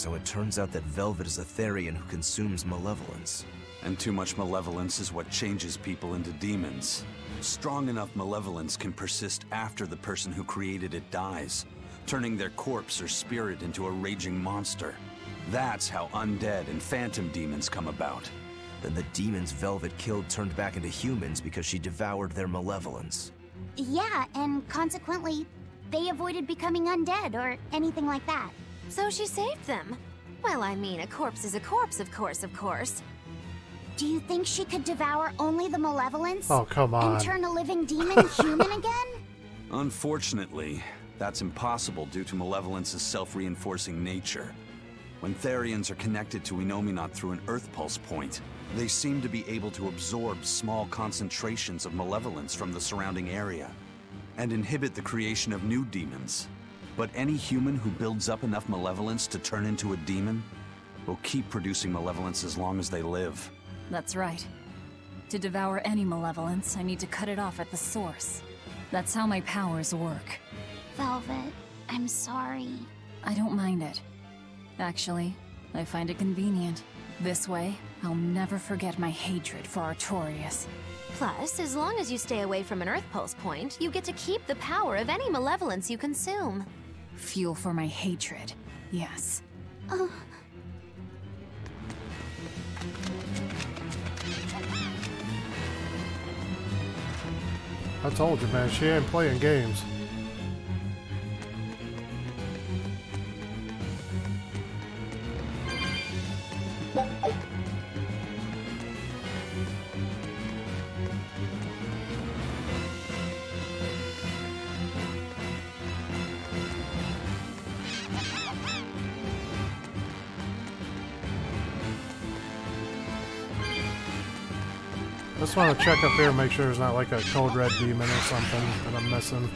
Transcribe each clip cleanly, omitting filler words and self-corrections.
So it turns out that Velvet is a Therian who consumes malevolence. And too much malevolence is what changes people into demons. Strong enough malevolence can persist after the person who created it dies, turning their corpse or spirit into a raging monster. That's how undead and phantom demons come about. Then the demons Velvet killed turned back into humans because she devoured their malevolence. Yeah, and consequently, they avoided becoming undead or anything like that. So she saved them. Well, I mean, a corpse is a corpse, of course. Do you think she could devour only the malevolence? Oh, come on. And turn a living demon human again? Unfortunately, that's impossible due to malevolence's self-reinforcing nature. When Therians are connected to Enominat through an Earth Pulse point, they seem to be able to absorb small concentrations of malevolence from the surrounding area, and inhibit the creation of new demons. But any human who builds up enough malevolence to turn into a demon will keep producing malevolence as long as they live. That's right. To devour any malevolence, I need to cut it off at the source. That's how my powers work. Velvet, I'm sorry. I don't mind it. Actually, I find it convenient. This way, I'll never forget my hatred for Artorias. Plus, as long as you stay away from an Earth Pulse point, you get to keep the power of any malevolence you consume. Fuel for my hatred, yes. I told you, man, she ain't playing games. I just want to check up here and make sure there's not like a code red demon or something that I'm missing.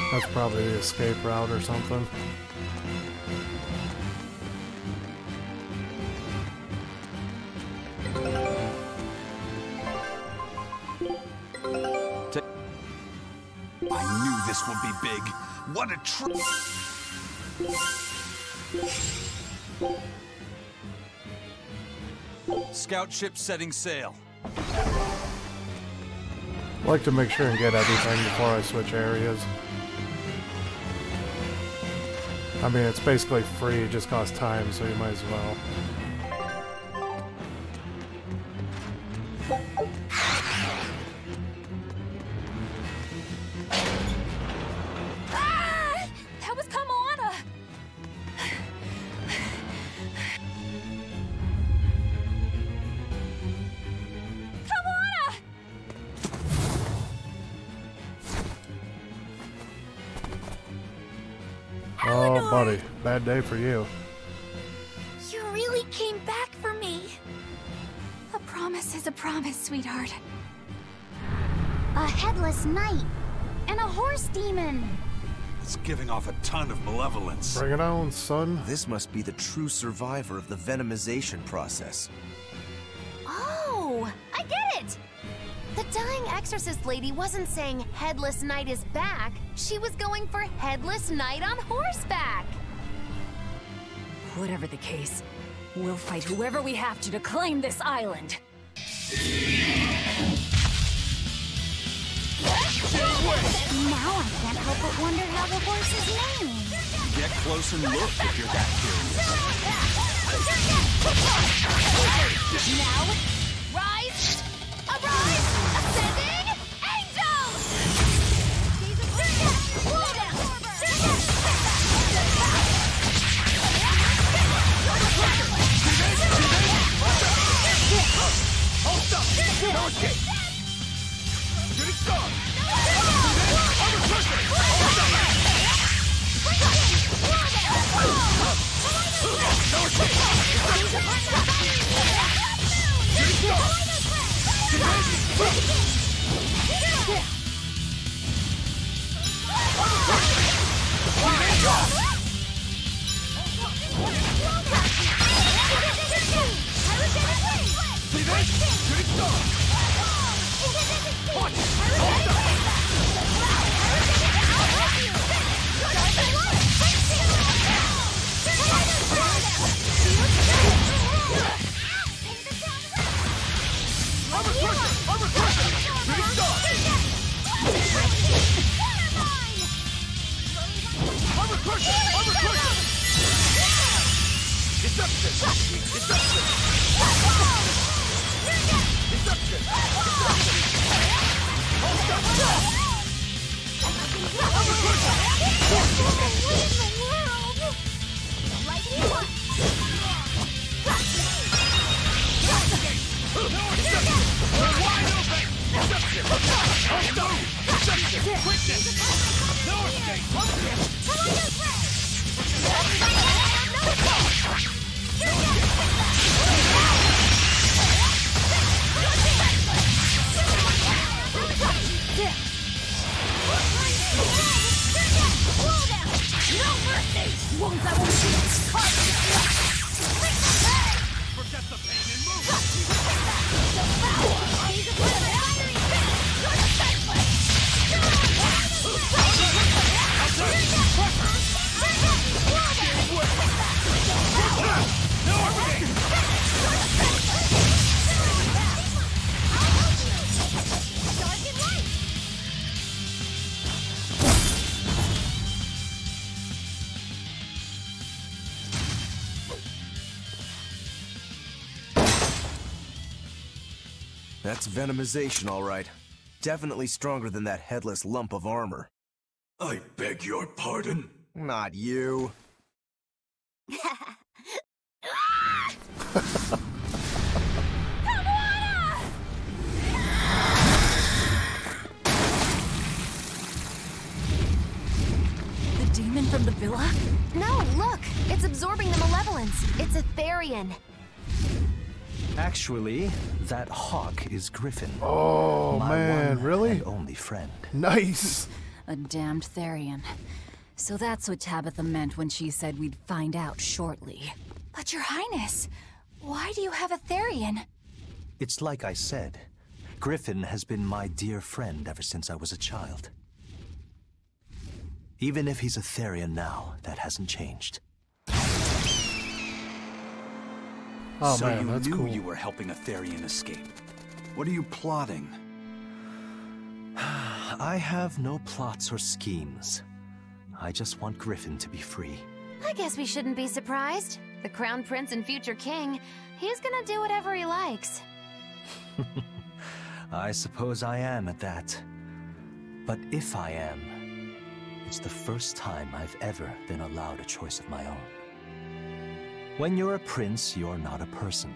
That's probably the escape route or something. I knew this would be big. What a Scout ship setting sail. I like to make sure and get everything before I switch areas. I mean, it's basically free, it just costs time, so you might as well. That was Kamana! Kamana! Oh, buddy, bad day for you. You really came back for me. A promise is a promise, sweetheart. A headless knight and a horse demon. It's giving off a ton of malevolence. Bring it on, son. This must be the true survivor of the venomization process. Oh, I get it! The dying exorcist lady wasn't saying Headless Knight is back. She was going for Headless Knight on horseback. Whatever the case, we'll fight whoever we have to claim this island. Now I can't help but wonder how the horse is named. Get close and look if you're that curious. Now, rise, arise, ascending, angel! That's venomization, all right. Definitely stronger than that headless lump of armor. I beg your pardon? Not you. The demon from the villa? No, look! It's absorbing the malevolence. It's a Therian. Actually, that hawk is Griffin. Oh, my man, one really? and only friend. Nice. A damned Therian. So that's what Tabitha meant when she said we'd find out shortly. But Your Highness, why do you have a Therian? It's like I said. Griffin has been my dear friend ever since I was a child. Even if he's a Therian now, that hasn't changed. Oh So man, you that's knew cool. you were helping a Therian escape. What are you plotting? I have no plots or schemes. I just want Griffin to be free. I guess we shouldn't be surprised. The Crown Prince and future king, he's gonna do whatever he likes. I suppose I am at that. But if I am, it's the first time I've ever been allowed a choice of my own. When you're a prince, you're not a person.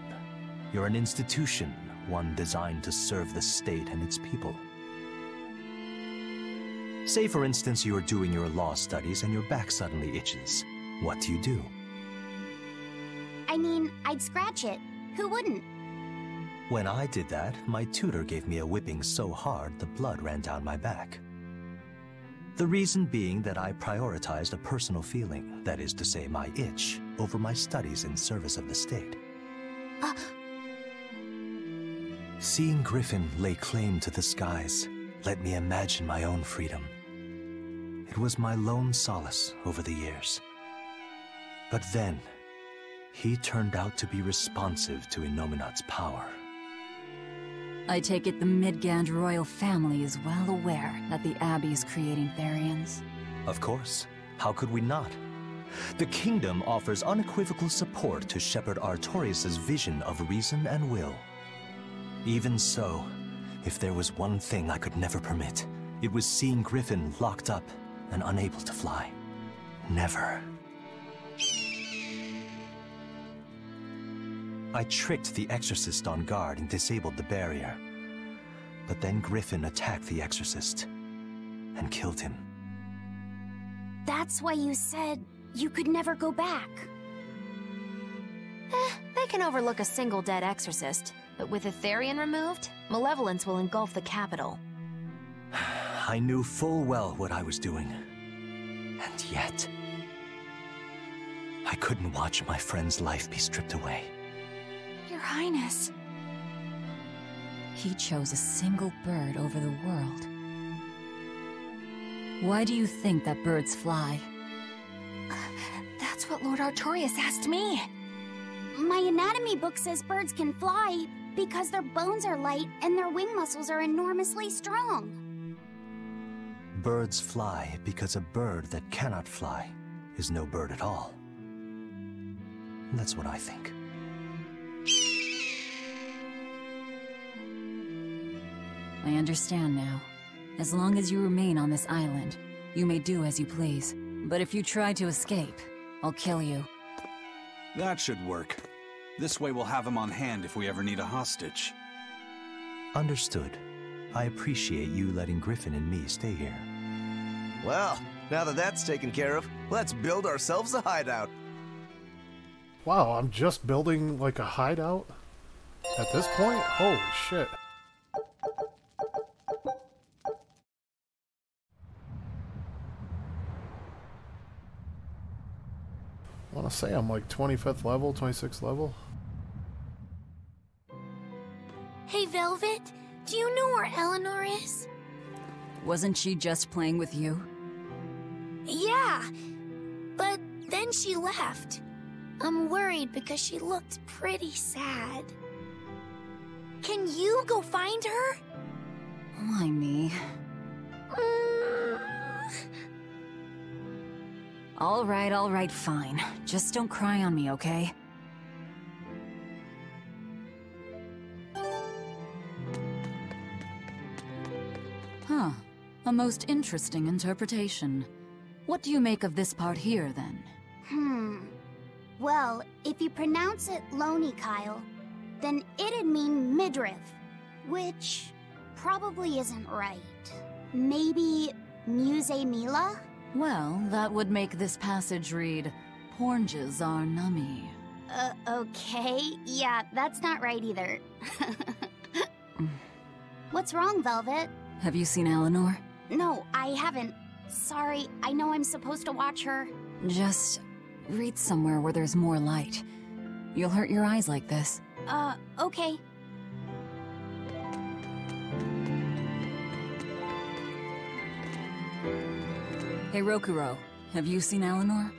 You're an institution, one designed to serve the state and its people. Say, for instance, you're doing your law studies and your back suddenly itches. What do? I mean, I'd scratch it. Who wouldn't? When I did that, my tutor gave me a whipping so hard the blood ran down my back. The reason being that I prioritized a personal feeling, that is to say my itch, over my studies in service of the state. Seeing Griffin lay claim to the skies let me imagine my own freedom. It was my lone solace over the years. But then, he turned out to be responsive to Innominat's power. I take it the Midgand royal family is well aware that the Abbey is creating Therians. Of course. How could we not? The kingdom offers unequivocal support to Shepherd Artorius' vision of reason and will. Even so, if there was one thing I could never permit, it was seeing Griffin locked up and unable to fly. Never. I tricked the Exorcist on guard and disabled the barrier. But then Griffin attacked the exorcist and killed him. That's why you said you could never go back. They can overlook a single dead exorcist, but with Etherian removed, malevolence will engulf the capital. I knew full well what I was doing. And yet, I couldn't watch my friend's life be stripped away. Your Highness. He chose a single bird over the world. Why do you think that birds fly? That's what Lord Artorias asked me. My anatomy book says birds can fly because their bones are light and their wing muscles are enormously strong. Birds fly because a bird that cannot fly is no bird at all. That's what I think. I understand now. As long as you remain on this island, you may do as you please. But if you try to escape, I'll kill you. That should work. This way we'll have him on hand if we ever need a hostage. Understood. I appreciate you letting Griffin and me stay here. Well, now that that's taken care of, let's build ourselves a hideout. Wow, I'm just building like a hideout at this point? Holy shit. I want to say I'm like 25th level, 26th level. Hey, Velvet, do you know where Eleanor is? Wasn't she just playing with you? Yeah, but then she left. I'm worried because she looked pretty sad. Can you go find her? Why me? All right, fine. Just don't cry on me, okay? Huh. A most interesting interpretation. What do you make of this part here, then? Well, if you pronounce it Lonely Kyle, then it'd mean midriff, which probably isn't right. Maybe Muse Mila? Well, that would make this passage read, Pornges are nummy. Okay. Yeah, that's not right either. What's wrong, Velvet? Have you seen Eleanor? No, I haven't. Sorry, I know I'm supposed to watch her. Just read somewhere where there's more light. You'll hurt your eyes like this. Okay. Hey, Rokuro, have you seen Eleanor?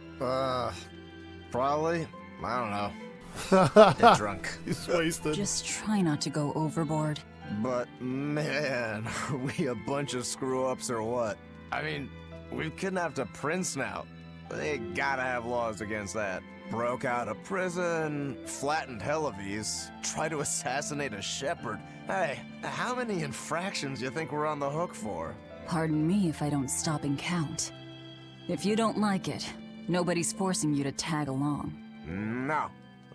Probably. I don't know. Get drunk. He's wasted. Just try not to go overboard. But man, are we a bunch of screw-ups or what? I mean, we've kidnapped a prince now. They gotta have laws against that. Broke out of prison, flattened Helives, tried to assassinate a shepherd. Hey, how many infractions do you think we're on the hook for? Pardon me if I don't stop and count. If you don't like it, nobody's forcing you to tag along. No,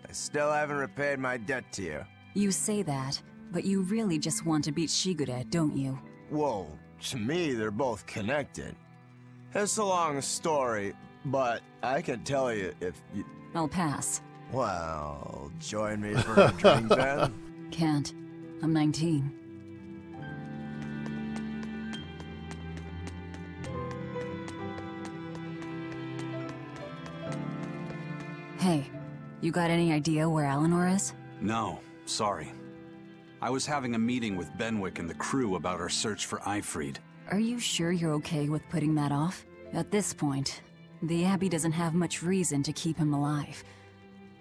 I still haven't repaid my debt to you. You say that, but you really just want to beat Shigure, don't you? Whoa, to me they're both connected. It's a long story, but I can tell you if you... I'll pass. Well, join me for a drink then? Can't. I'm 19. Hey, you got any idea where Eleanor is? No, sorry. I was having a meeting with Benwick and the crew about our search for Eifried. Are you sure you're okay with putting that off? At this point, the Abbey doesn't have much reason to keep him alive.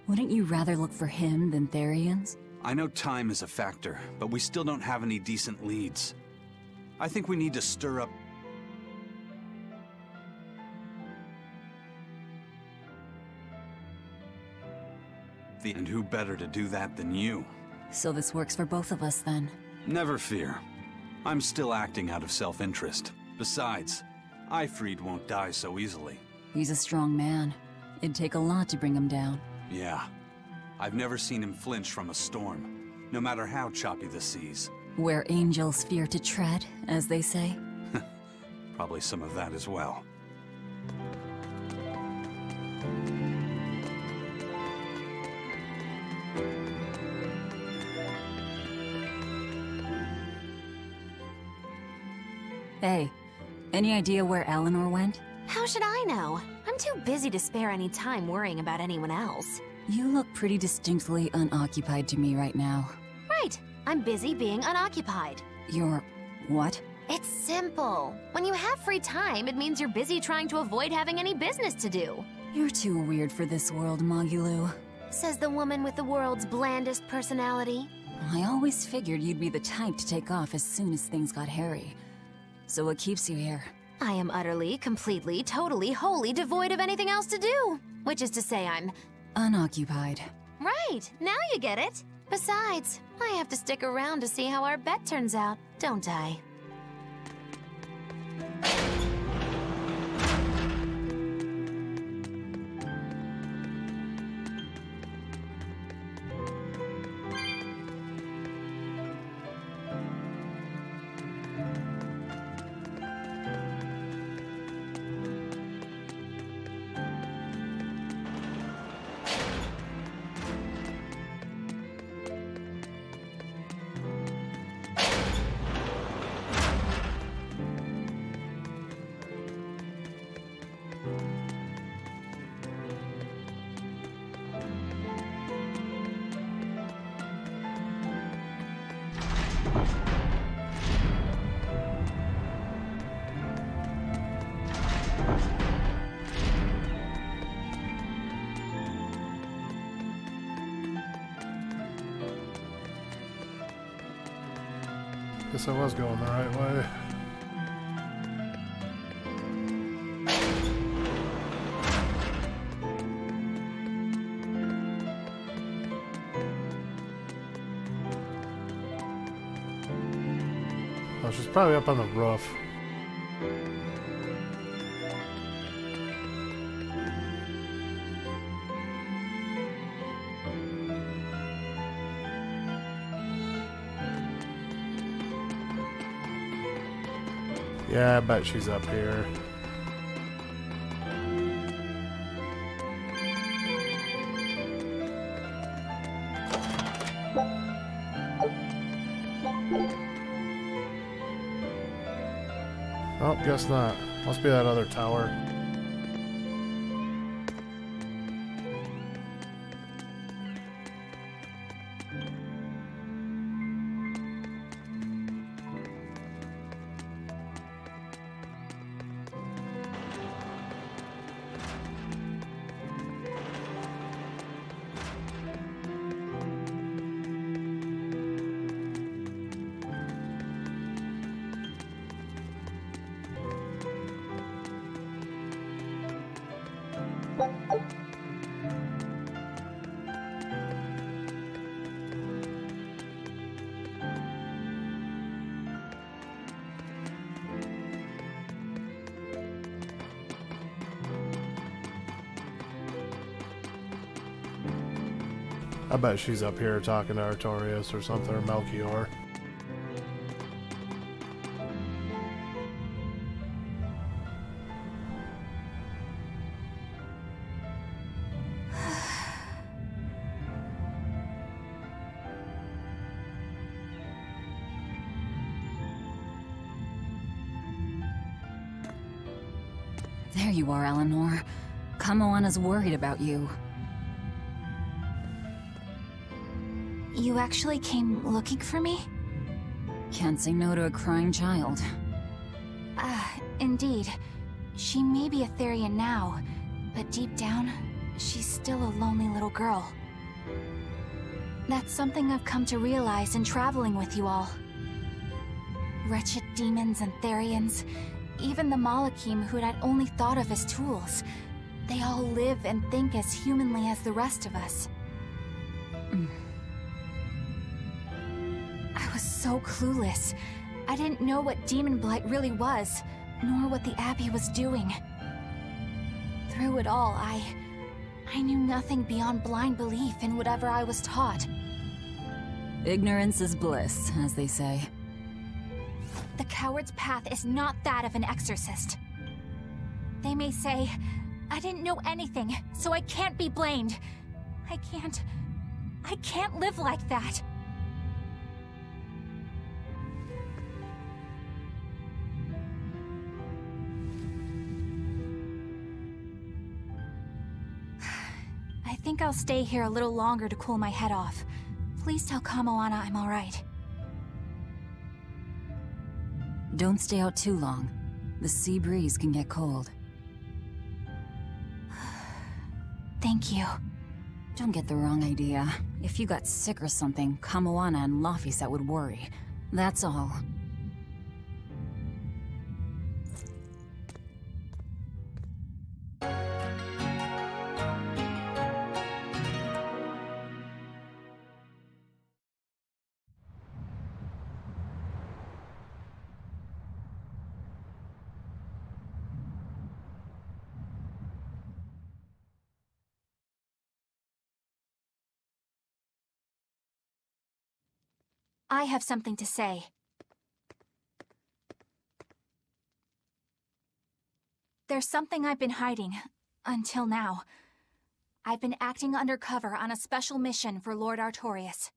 Wouldn't you rather look for him than Therians? I know time is a factor, but we still don't have any decent leads. I think we need to stir up... And who better to do that than you? So this works for both of us then. Never fear. I'm still acting out of self-interest. Besides, Eifried won't die so easily. He's a strong man. It'd take a lot to bring him down. Yeah. I've never seen him flinch from a storm, no matter how choppy the seas. Where angels fear to tread, as they say? Probably some of that as well. Hey, any idea where Eleanor went? How should I know? I'm too busy to spare any time worrying about anyone else. You look pretty distinctly unoccupied to me right now. Right. I'm busy being unoccupied. You're... what? It's simple. When you have free time, it means you're busy trying to avoid having any business to do. You're too weird for this world, Magilou. Says the woman with the world's blandest personality. I always figured you'd be the type to take off as soon as things got hairy. So what keeps you here? I am utterly, completely, totally, wholly devoid of anything else to do. Which is to say I'm... unoccupied. Right, now you get it. Besides, I have to stick around to see how our bet turns out, don't I? Guess I was going the right way. Oh, she's probably up on the roof. Yeah, I bet she's up here. Oh, guess not. Must be that other tower. I bet she's up here talking to Artorias or something, or Melchior. There you are, Eleanor. Kamoana's worried about you. You actually came looking for me? Can't say no to a crying child. Indeed. She may be a Therian now, but deep down, she's still a lonely little girl. That's something I've come to realize in traveling with you all. Wretched demons and Therians, even the Malakim who'd I'd only thought of as tools, they all live and think as humanly as the rest of us. I was so clueless. I didn't know what Demon Blight really was, nor what the Abbey was doing. Through it all, I knew nothing beyond blind belief in whatever I was taught. Ignorance is bliss, as they say. The coward's path is not that of an exorcist. They may say, I didn't know anything, so I can't be blamed. I can't live like that. I think I'll stay here a little longer to cool my head off. Please tell Kamoana I'm alright. Don't stay out too long. The sea breeze can get cold. Thank you. Don't get the wrong idea. If you got sick or something, Kamoana and Laphicet would worry. That's all. I have something to say. There's something I've been hiding, until now. I've been acting undercover on a special mission for Lord Artorias.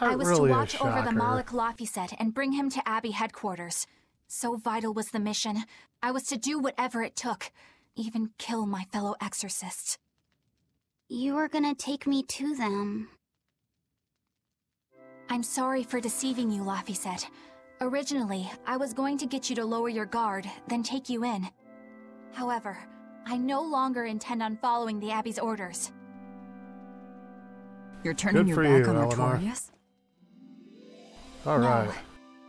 I was to watch over the Malik Laphicet and bring him to Abbey headquarters. So vital was the mission. I was to do whatever it took, even kill my fellow exorcists. You were gonna take me to them. I'm sorry for deceiving you, Laphicet. Originally, I was going to get you to lower your guard, then take you in. However, I no longer intend on following the Abbey's orders. You're turning your back on Artorias? Alright. No,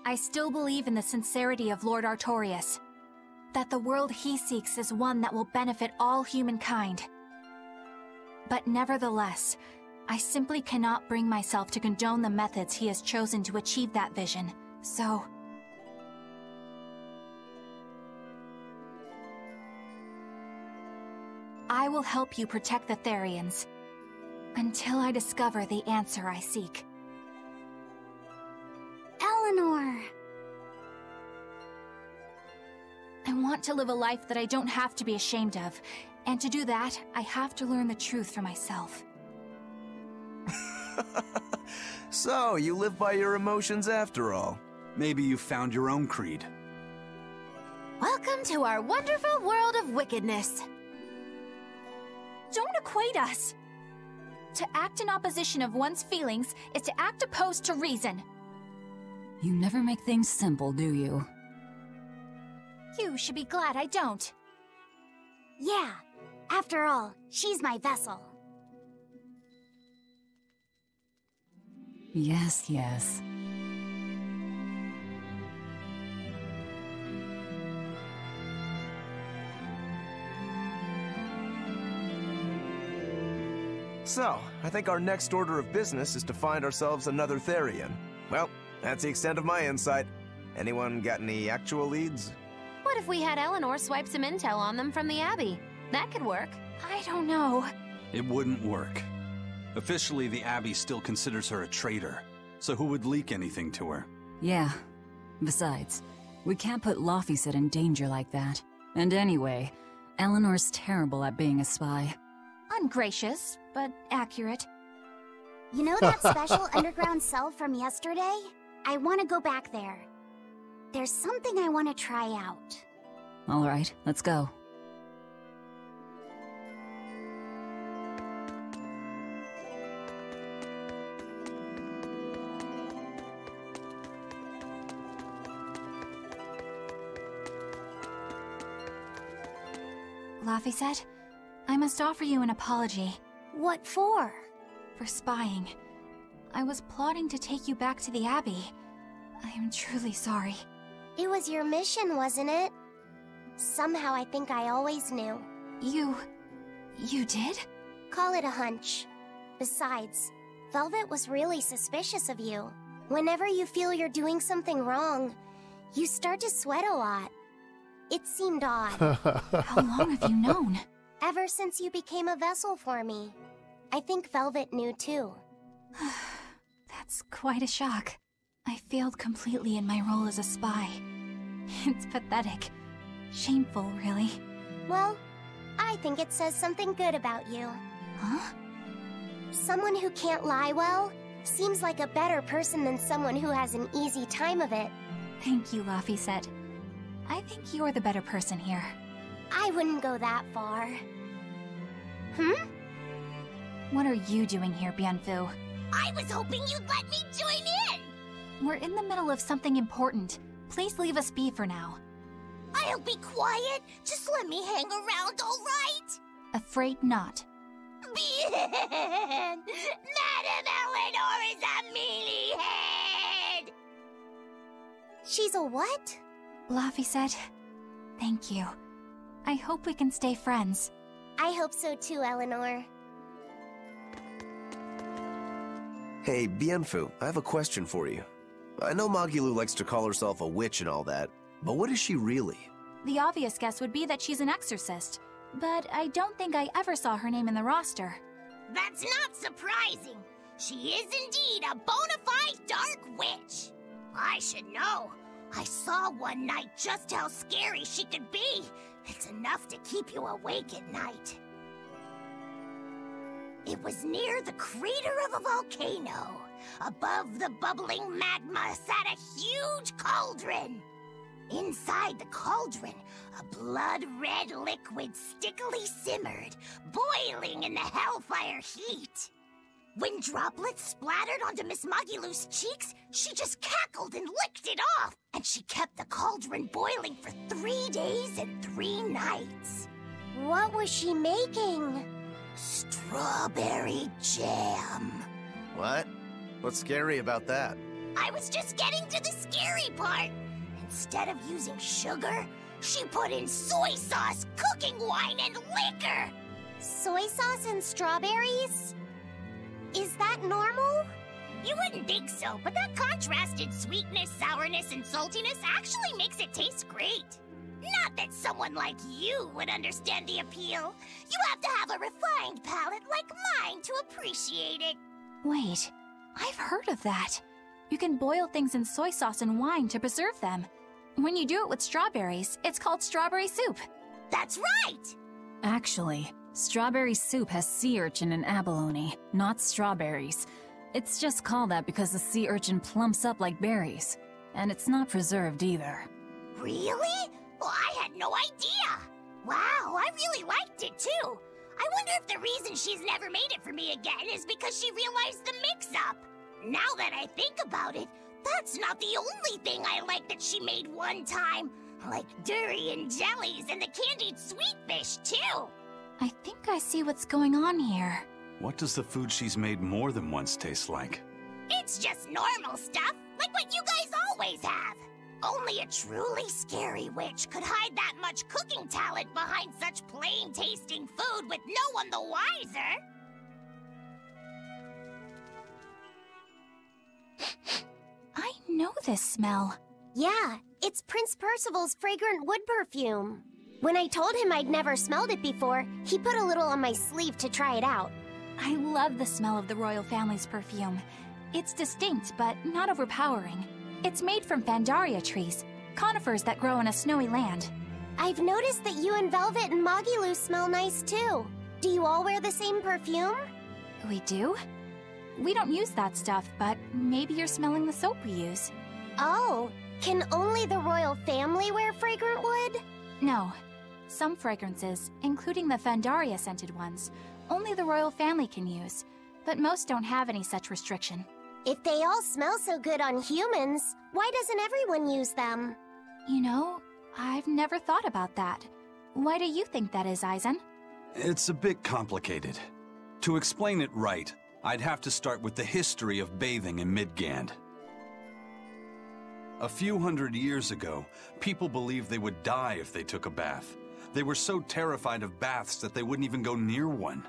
I still believe in the sincerity of Lord Artorias. That the world he seeks is one that will benefit all humankind. But nevertheless, I simply cannot bring myself to condone the methods he has chosen to achieve that vision, so... I will help you protect the Therians, until I discover the answer I seek. Eleanor! I want to live a life that I don't have to be ashamed of, and to do that, I have to learn the truth for myself. So, you live by your emotions after all. Maybe you found your own creed. Welcome to our wonderful world of wickedness. Don't equate us! To act in opposition of one's feelings is to act opposed to reason. You never make things simple, do you? You should be glad I don't. Yeah, after all, she's my vessel. Yes, yes. So, I think our next order of business is to find ourselves another Therian. Well, that's the extent of my insight. Anyone got any actual leads? What if we had Eleanor swipe some intel on them from the Abbey? That could work. I don't know. It wouldn't work. Officially, the Abbey still considers her a traitor. So who would leak anything to her? Yeah. Besides, we can't put Laphicet in danger like that. And anyway, Eleanor's terrible at being a spy. Ungracious, but accurate. You know that special underground cell from yesterday? I want to go back there. There's something I want to try out. All right, let's go. Laphicet, I must offer you an apology. What for? For spying. I was plotting to take you back to the Abbey. I am truly sorry. It was your mission, wasn't it? Somehow I think I always knew. You did? Call it a hunch. Besides, Velvet was really suspicious of you. Whenever you feel you're doing something wrong, you start to sweat a lot. It seemed odd. How long have you known? Ever since you became a vessel for me. I think Velvet knew too. That's quite a shock. I failed completely in my role as a spy. It's pathetic. Shameful, really. Well, I think it says something good about you. Huh? Someone who can't lie well seems like a better person than someone who has an easy time of it. Thank you, Laphicet. I think you're the better person here. I wouldn't go that far. What are you doing here, Bienfu? I was hoping you'd let me join in! We're in the middle of something important. Please leave us be for now. I'll be quiet. Just let me hang around, all right? Afraid not. Bien! Madame Eleanor is a mealyhead! She's a what? Laphicet, thank you. I hope we can stay friends. I hope so too, Eleanor. Hey, Bienfu, I have a question for you. I know Magilou likes to call herself a witch and all that, but what is she really? The obvious guess would be that she's an exorcist, but I don't think I ever saw her name in the roster. That's not surprising. She is indeed a bona fide dark witch. I should know. I saw one night just how scary she could be. It's enough to keep you awake at night. It was near the crater of a volcano. Above the bubbling magma sat a huge cauldron. Inside the cauldron, a blood-red liquid stickily simmered, boiling in the hellfire heat. When droplets splattered onto Miss Magilou's cheeks, she just cackled and licked it off, and she kept the cauldron boiling for 3 days and 3 nights. What was she making? Strawberry jam. What? What's scary about that? I was just getting to the scary part. Instead of using sugar, she put in soy sauce, cooking wine, and liquor. Soy sauce and strawberries? Is that normal? You wouldn't think so, but that contrasted sweetness, sourness, and saltiness actually makes it taste great. Not that someone like you would understand the appeal. You have to have a refined palate like mine to appreciate it. Wait, I've heard of that. You can boil things in soy sauce and wine to preserve them. When you do it with strawberries, it's called strawberry soup. That's right! Actually, strawberry soup has sea urchin and abalone, not strawberries. It's just called that because the sea urchin plumps up like berries. And it's not preserved either. Really? Well, I had no idea. Wow, I really liked it too. I wonder if the reason she's never made it for me again is because she realized the mix-up. Now that I think about it, that's not the only thing I like that she made one time. Like durian jellies and the candied sweet fish too. I think I see what's going on here. What does the food she's made more than once taste like? It's just normal stuff, like what you guys always have. Only a truly scary witch could hide that much cooking talent behind such plain-tasting food with no one the wiser. I know this smell. Yeah, it's Prince Percival's fragrant wood perfume. When I told him I'd never smelled it before, he put a little on my sleeve to try it out. I love the smell of the royal family's perfume. It's distinct, but not overpowering. It's made from Fandaria trees, conifers that grow in a snowy land. I've noticed that you and Velvet and Magilou smell nice too. Do you all wear the same perfume? We do? We don't use that stuff, but maybe you're smelling the soap we use. Oh, can only the royal family wear fragrant wood? No. Some fragrances, including the Fandaria-scented ones, only the royal family can use, but most don't have any such restriction. If they all smell so good on humans, why doesn't everyone use them? You know, I've never thought about that. Why do you think that is, Aizen? It's a bit complicated. To explain it right, I'd have to start with the history of bathing in Midgand. A few hundred years ago, people believed they would die if they took a bath. They were so terrified of baths that they wouldn't even go near one.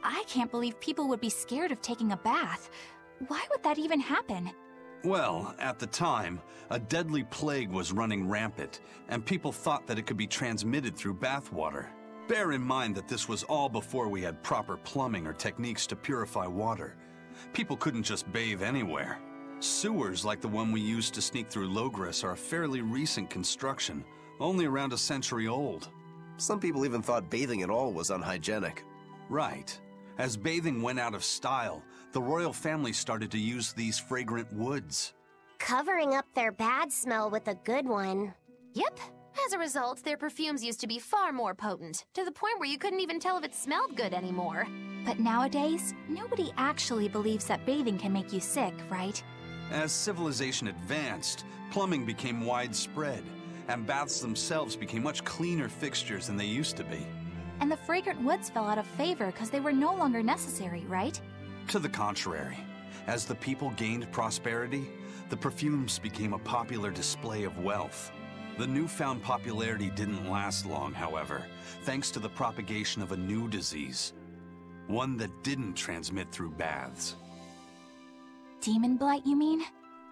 I can't believe people would be scared of taking a bath. Why would that even happen? Well, at the time, a deadly plague was running rampant, and people thought that it could be transmitted through bathwater. Bear in mind that this was all before we had proper plumbing or techniques to purify water. People couldn't just bathe anywhere. Sewers like the one we used to sneak through Logres are a fairly recent construction, only around a century old. Some people even thought bathing at all was unhygienic. Right. As bathing went out of style, the royal family started to use these fragrant woods. Covering up their bad smell with a good one. Yep. As a result, their perfumes used to be far more potent, to the point where you couldn't even tell if it smelled good anymore. But nowadays, nobody actually believes that bathing can make you sick, right? As civilization advanced, plumbing became widespread, and baths themselves became much cleaner fixtures than they used to be. And the fragrant woods fell out of favor because they were no longer necessary, right? To the contrary, as the people gained prosperity, the perfumes became a popular display of wealth. The newfound popularity didn't last long, however, thanks to the propagation of a new disease. One that didn't transmit through baths. Demon blight, you mean?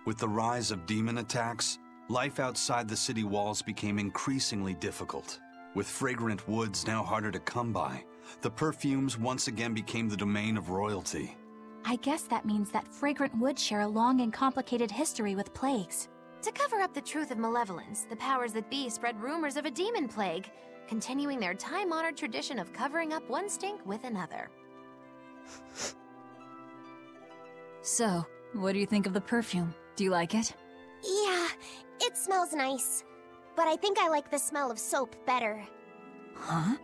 With the rise of demon attacks, life outside the city walls became increasingly difficult. With fragrant woods now harder to come by, the perfumes once again became the domain of royalty. I guess that means that fragrant woods share a long and complicated history with plagues. To cover up the truth of malevolence, the powers that be spread rumors of a demon plague, continuing their time-honored tradition of covering up one stink with another. So, what do you think of the perfume? Do you like it? Yeah, it smells nice. But I think I like the smell of soap better. Huh?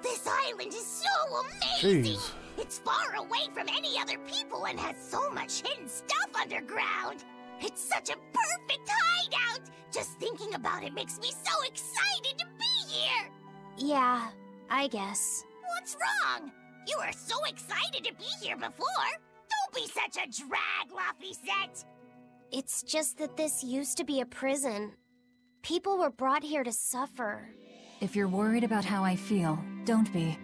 This island is so amazing! Jeez. It's far away from any other people and has so much hidden stuff underground. It's such a perfect hideout! Just thinking about it makes me so excited to be here! Yeah, I guess. What's wrong? You were so excited to be here before. Don't be such a drag, Laphicet. It's just that this used to be a prison. People were brought here to suffer. If you're worried about how I feel, don't be.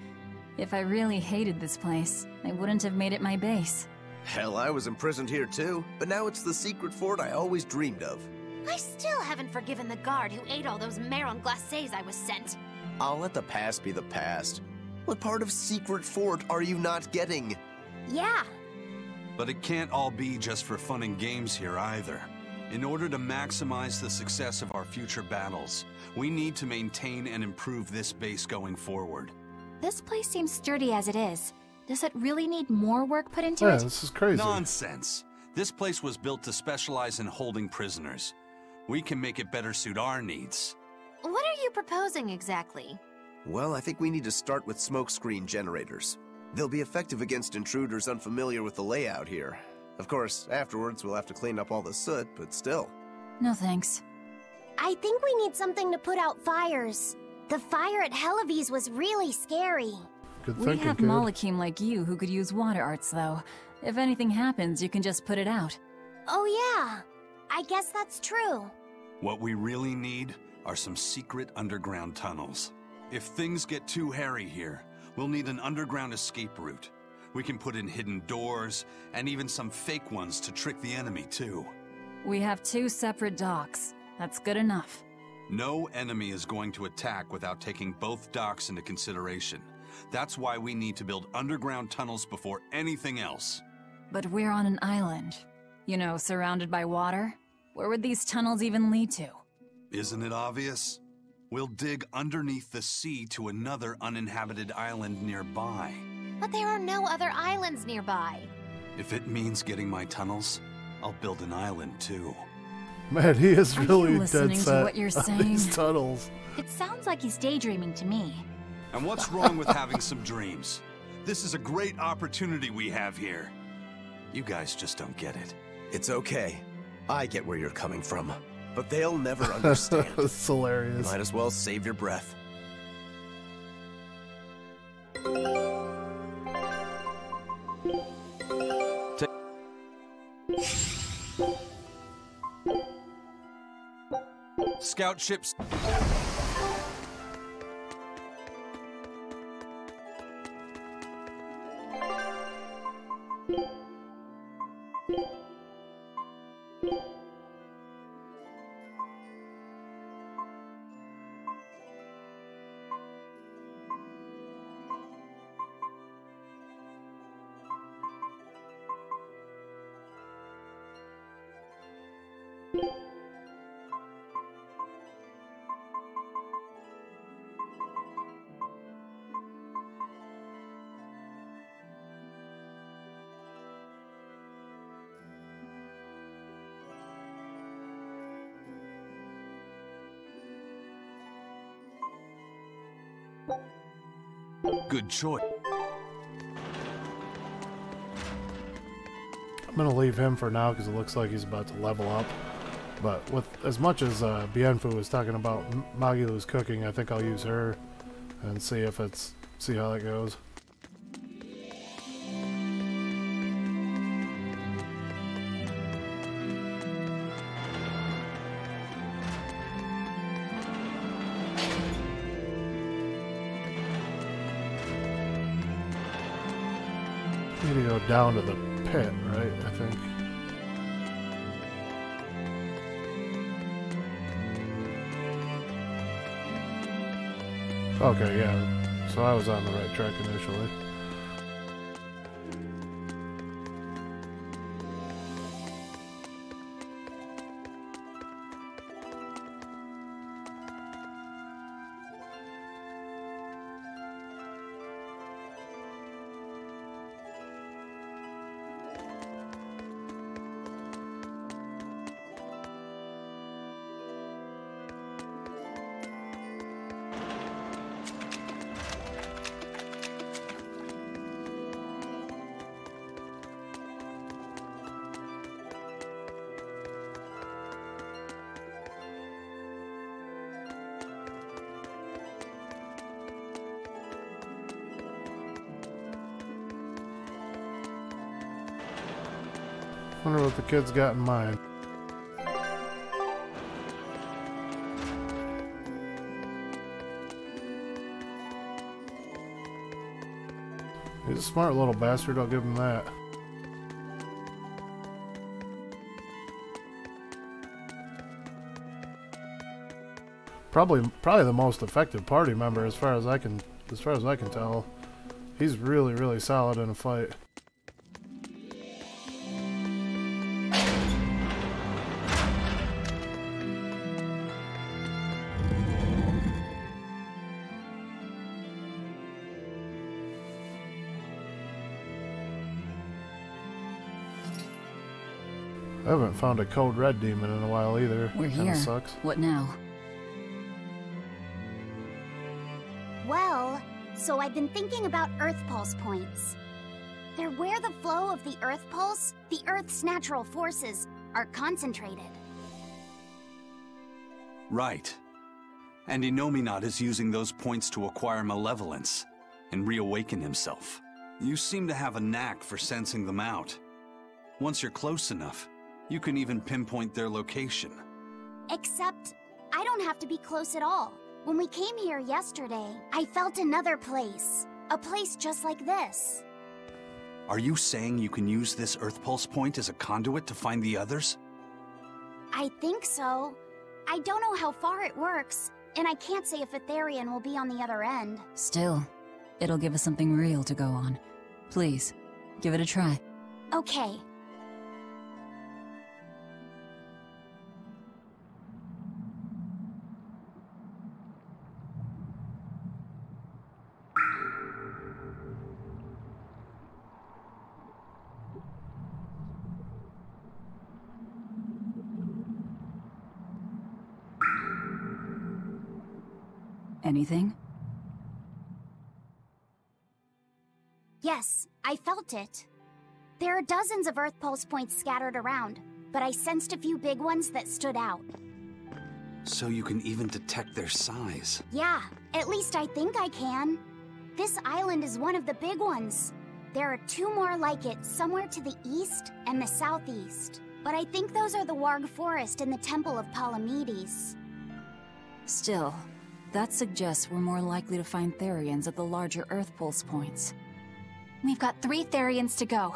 If I really hated this place, I wouldn't have made it my base. Hell, I was imprisoned here too, but now it's the secret fort I always dreamed of. I still haven't forgiven the guard who ate all those marron glacés I was sent. I'll let the past be the past. What part of secret fort are you not getting? Yeah, But it can't all be just for fun and games here either. In order to maximize the success of our future battles, we need to maintain and improve this base going forward. This place seems sturdy as it is. Does it really need more work put into Yeah, it? this is crazy. Nonsense! This place was built to specialize in holding prisoners. We can make it better suit our needs. What are you proposing exactly? Well, I think we need to start with smokescreen generators. They'll be effective against intruders unfamiliar with the layout here. Of course, afterwards we'll have to clean up all the soot, but still. No thanks. I think we need something to put out fires. The fire at Helavi's was really scary. Good We thinking, have kid. Molekim like you who could use water arts, though. If anything happens, you can just put it out. Oh yeah, I guess that's true. What we really need are some secret underground tunnels. If things get too hairy here, we'll need an underground escape route. We can put in hidden doors, and even some fake ones to trick the enemy, too. We have 2 separate docks. That's good enough. No enemy is going to attack without taking both docks into consideration. That's why we need to build underground tunnels before anything else. But we're on an island. You know, surrounded by water. Where would these tunnels even lead to? Isn't it obvious? We'll dig underneath the sea to another uninhabited island nearby. But there are no other islands nearby. If it means getting my tunnels, I'll build an island too. Man, he is Are you really listening dead to set what you're on saying? these tunnels. It sounds like he's daydreaming to me. And what's wrong with having some dreams? This is a great opportunity we have here. You guys just don't get it. It's okay. I get where you're coming from. But they'll never understand. It's hilarious. Might as well save your breath. Scout ships. Good choice. I'm gonna leave him for now because it looks like he's about to level up. But with as much as Bienfu was talking about Magilu's cooking, I think I'll use her and see how that goes. Need to go down to the pit, right? I think. Okay, yeah. So I was on the right track initially. Wonder what the kid's got in mind. He's a smart little bastard, I'll give him that. Probably the most effective party member as far as I can tell. He's really solid in a fight. I haven't found a Code Red demon in a while either. We're Kinda here. Sucks. What now? Well, so I've been thinking about Earth Pulse points. They're where the flow of the Earth Pulse, the Earth's natural forces, are concentrated. Right. And Inominat is using those points to acquire malevolence and reawaken himself. You seem to have a knack for sensing them out. Once you're close enough, you can even pinpoint their location. Except, I don't have to be close at all. When we came here yesterday, I felt another place. A place just like this. Are you saying you can use this Earth Pulse point as a conduit to find the others? I think so. I don't know how far it works, and I can't say if Etherian will be on the other end. Still, it'll give us something real to go on. Please, give it a try. Okay. Anything? Yes, I felt it. There are dozens of Earth Pulse points scattered around, but I sensed a few big ones that stood out. So you can even detect their size. Yeah, at least I think I can. This island is one of the big ones. There are two more like it somewhere to the east and the southeast. But I think those are the Warg Forest and the Temple of Palamedes. Still, that suggests we're more likely to find Therians at the larger Earth Pulse points. We've got 3 Therians to go.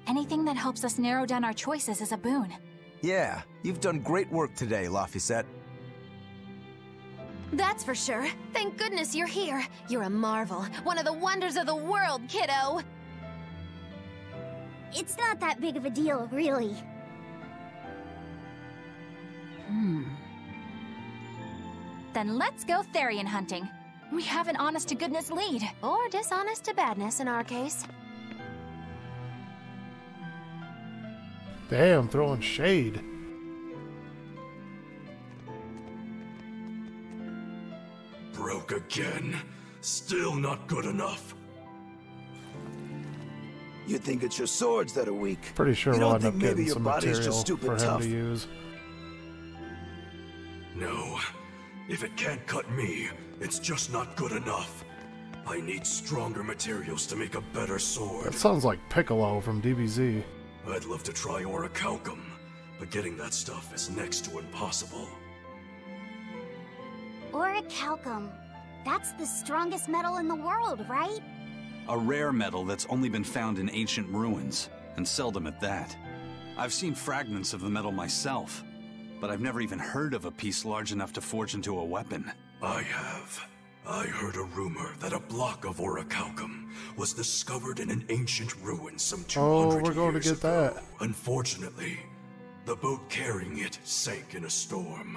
Anything that helps us narrow down our choices is a boon. Yeah, you've done great work today, Laphicet. That's for sure. Thank goodness you're here. You're a marvel. One of the wonders of the world, kiddo! It's not that big of a deal, really. Then let's go Therian hunting. We have an honest-to-goodness lead. Or dishonest-to-badness in our case. Damn, throwing shade. Broke again. Still not good enough. You think it's your swords that are weak? Pretty sure You we'll don't end up think maybe getting your some body's material just stupid for him tough? to use. No. If it can't cut me, it's just not good enough. I need stronger materials to make a better sword. That sounds like Piccolo from DBZ. I'd love to try orichalcum, but getting that stuff is next to impossible. Orichalcum. That's the strongest metal in the world, right? A rare metal that's only been found in ancient ruins, and seldom at that. I've seen fragments of the metal myself, but I've never even heard of a piece large enough to forge into a weapon. I have. I heard a rumor that a block of orichalcum was discovered in an ancient ruin some 200 years ago. Oh, we're going to get that. Unfortunately, the boat carrying it sank in a storm.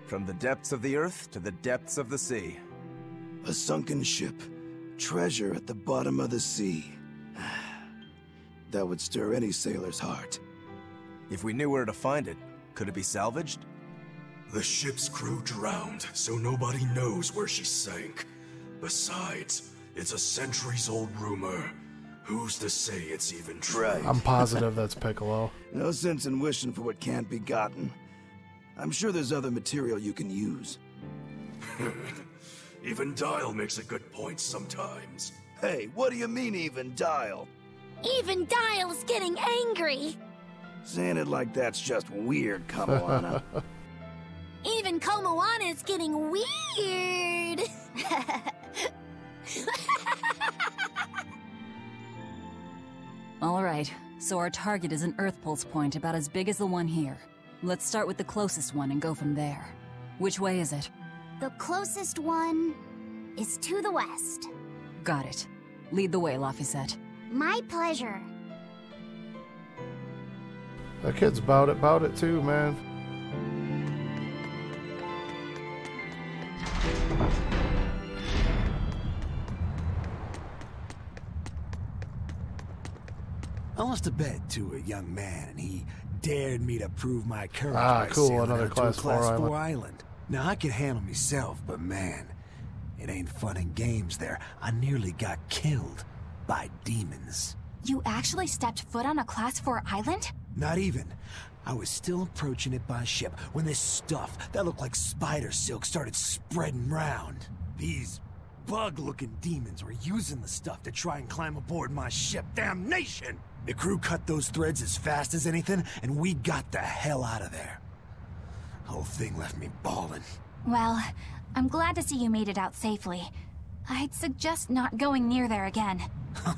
From the depths of the earth to the depths of the sea. A sunken ship. Treasure at the bottom of the sea. That would stir any sailor's heart. If we knew where to find it, could it be salvaged? The ship's crew drowned, so nobody knows where she sank. Besides, it's a centuries-old rumor. Who's to say it's even true? Right. I'm positive that's Piccolo. No sense in wishing for what can't be gotten. I'm sure there's other material you can use. Even Dial makes a good point sometimes. Hey, what do you mean, even Dial? Even Dial's getting angry. Saying it like that's just weird, Kamoana. Even Komoana's getting weird. All right, so our target is an Earth Pulse point about as big as the one here. Let's start with the closest one and go from there. Which way is it? The closest one is to the west. Got it. Lead the way, Laphicet. My pleasure. That kid's about it too, man. I lost a bet to a young man, and he dared me to prove my courage. Ah, by cool, sailing another out to a Class 4 island. island. Now, I can handle myself, but man, it ain't fun and games there. I nearly got killed by demons. You actually stepped foot on a Class 4 island? Not even. I was still approaching it by ship when this stuff that looked like spider silk started spreading round. These bug-looking demons were using the stuff to try and climb aboard my ship. Damnation! The crew cut those threads as fast as anything, and we got the hell out of there. The whole thing left me bawling. Well, I'm glad to see you made it out safely. I'd suggest not going near there again.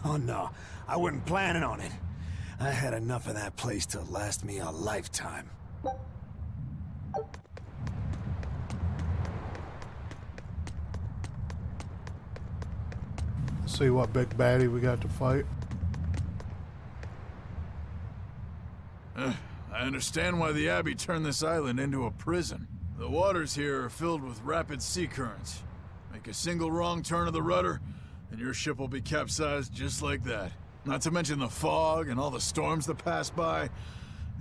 Oh no, I wasn't planning on it. I had enough of that place to last me a lifetime. See what big baddie we got to fight. I understand why the Abbey turned this island into a prison. The waters here are filled with rapid sea currents. Make a single wrong turn of the rudder, and your ship will be capsized just like that. Not to mention the fog and all the storms that pass by.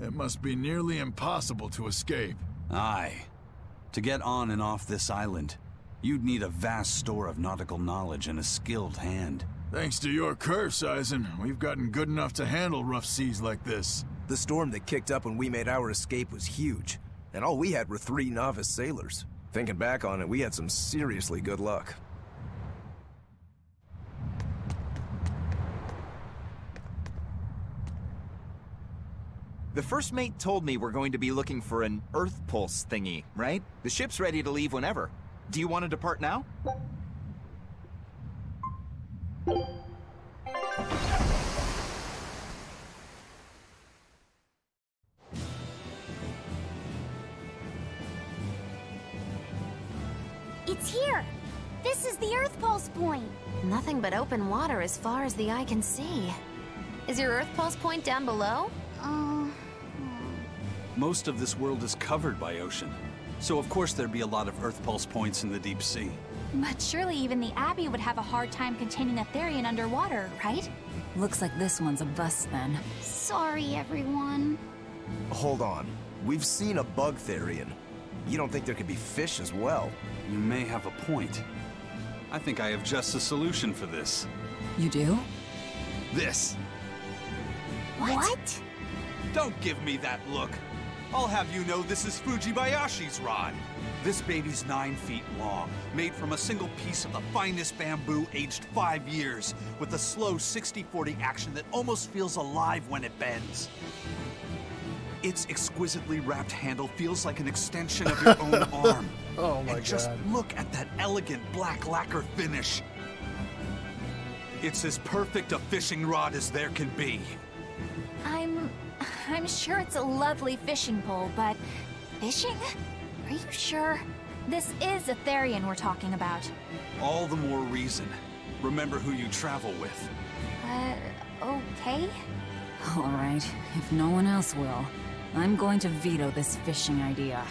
It must be nearly impossible to escape. Aye. To get on and off this island, you'd need a vast store of nautical knowledge and a skilled hand. Thanks to your curse, Eisen, we've gotten good enough to handle rough seas like this. The storm that kicked up when we made our escape was huge, and all we had were 3 novice sailors. Thinking back on it, we had some seriously good luck. The first mate told me we're going to be looking for an Earth Pulse thingy, right? The ship's ready to leave whenever. Do you want to depart now? It's here! This is the Earth Pulse point! Nothing but open water as far as the eye can see. Is your Earth Pulse point down below? Most of this world is covered by ocean, so of course there'd be a lot of Earth Pulse points in the deep sea. But surely even the Abbey would have a hard time containing a Therian underwater, right? Looks like this one's a bust then. Sorry, everyone. Hold on. We've seen a bug Therian. You don't think there could be fish as well? You may have a point. I think I have just the solution for this. You do? This. What? Don't give me that look. I'll have you know this is Fujibayashi's rod. This baby's 9 feet long, made from a single piece of the finest bamboo aged 5 years, with a slow 60-40 action that almost feels alive when it bends. Its exquisitely wrapped handle feels like an extension of your own arm. Oh my and just God. look at that elegant black lacquer finish. It's as perfect a fishing rod as there can be. I'm sure it's a lovely fishing pole, but fishing? Are you sure? This is a Therian we're talking about. All the more reason. Remember who you travel with. Okay? All right, if no one else will, I'm going to veto this fishing idea.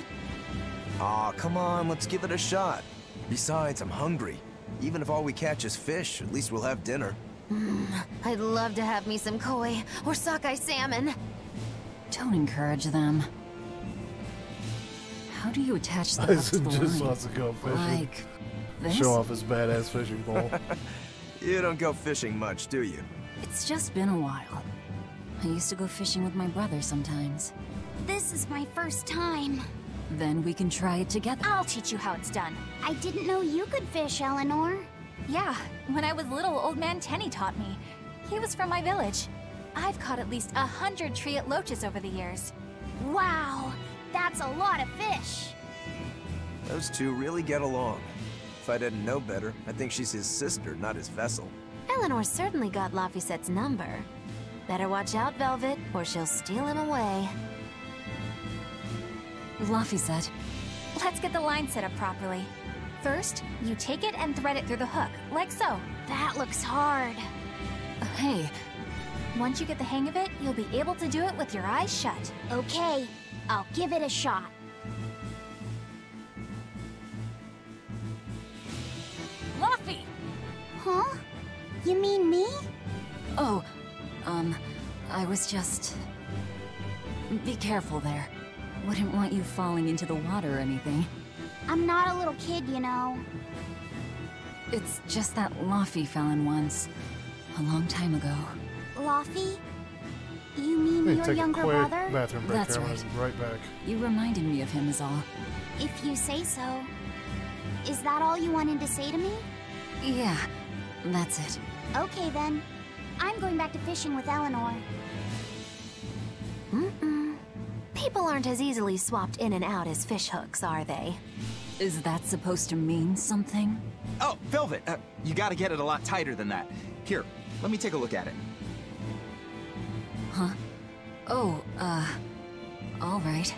Aw, come on, let's give it a shot. Besides, I'm hungry. Even if all we catch is fish, at least we'll have dinner. I'd love to have me some koi or sockeye salmon. Don't encourage them. How do you attach the hook to Tyson the just line? wants to go fishing. Like this? Show off his badass fishing pole. You don't go fishing much, do you? It's just been a while. I used to go fishing with my brother sometimes. This is my first time. Then we can try it together. I'll teach you how it's done. I didn't know you could fish, Eleanor. Yeah, when I was little, Old Man Tenny taught me. He was from my village. I've caught at least 100 treat loaches over the years. Wow, that's a lot of fish. Those two really get along. If I didn't know better, I think she's his sister, not his vessel. Eleanor certainly got Lafisette's number. Better watch out, Velvet, or she'll steal him away. Laphicet. Let's get the line set up properly. First, you take it and thread it through the hook, like so. That looks hard. Hey. Once you get the hang of it, you'll be able to do it with your eyes shut. Okay, I'll give it a shot. Laffy! Huh? You mean me? Oh, I was just... Be careful there. Wouldn't want you falling into the water or anything. I'm not a little kid, you know. It's just that Laffy fell in once. A long time ago. Laffy? You mean Hey, your take younger a quick brother? bathroom break. That's Cameron. Right back. You reminded me of him is all. If you say so. Is that all you wanted to say to me? Yeah, that's it. Okay then. I'm going back to fishing with Eleanor. People aren't as easily swapped in and out as fish hooks, are they? Is that supposed to mean something? Oh, Velvet, you gotta get it a lot tighter than that. Here, let me take a look at it. Huh? Oh, all right.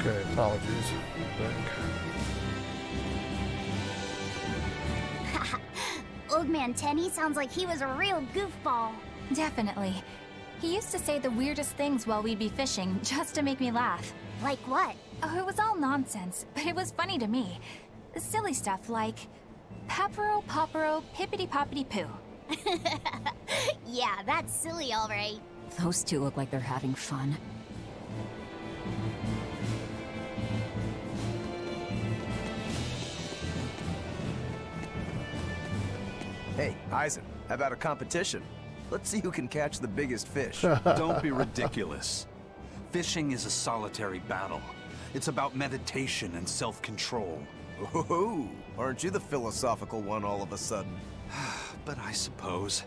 Okay, apologies. Old Man Tenny sounds like he was a real goofball. Definitely. He used to say the weirdest things while we'd be fishing, just to make me laugh. Like what? Oh, it was all nonsense, but it was funny to me. Silly stuff like, Papero, Popero, Pippity-Poppity-Poo. Yeah, that's silly, all right. Those two look like they're having fun. Hey, Eisen, how about a competition? Let's see who can catch the biggest fish. Don't be ridiculous. Fishing is a solitary battle. It's about meditation and self-control. Ooh, aren't you the philosophical one all of a sudden? But I suppose.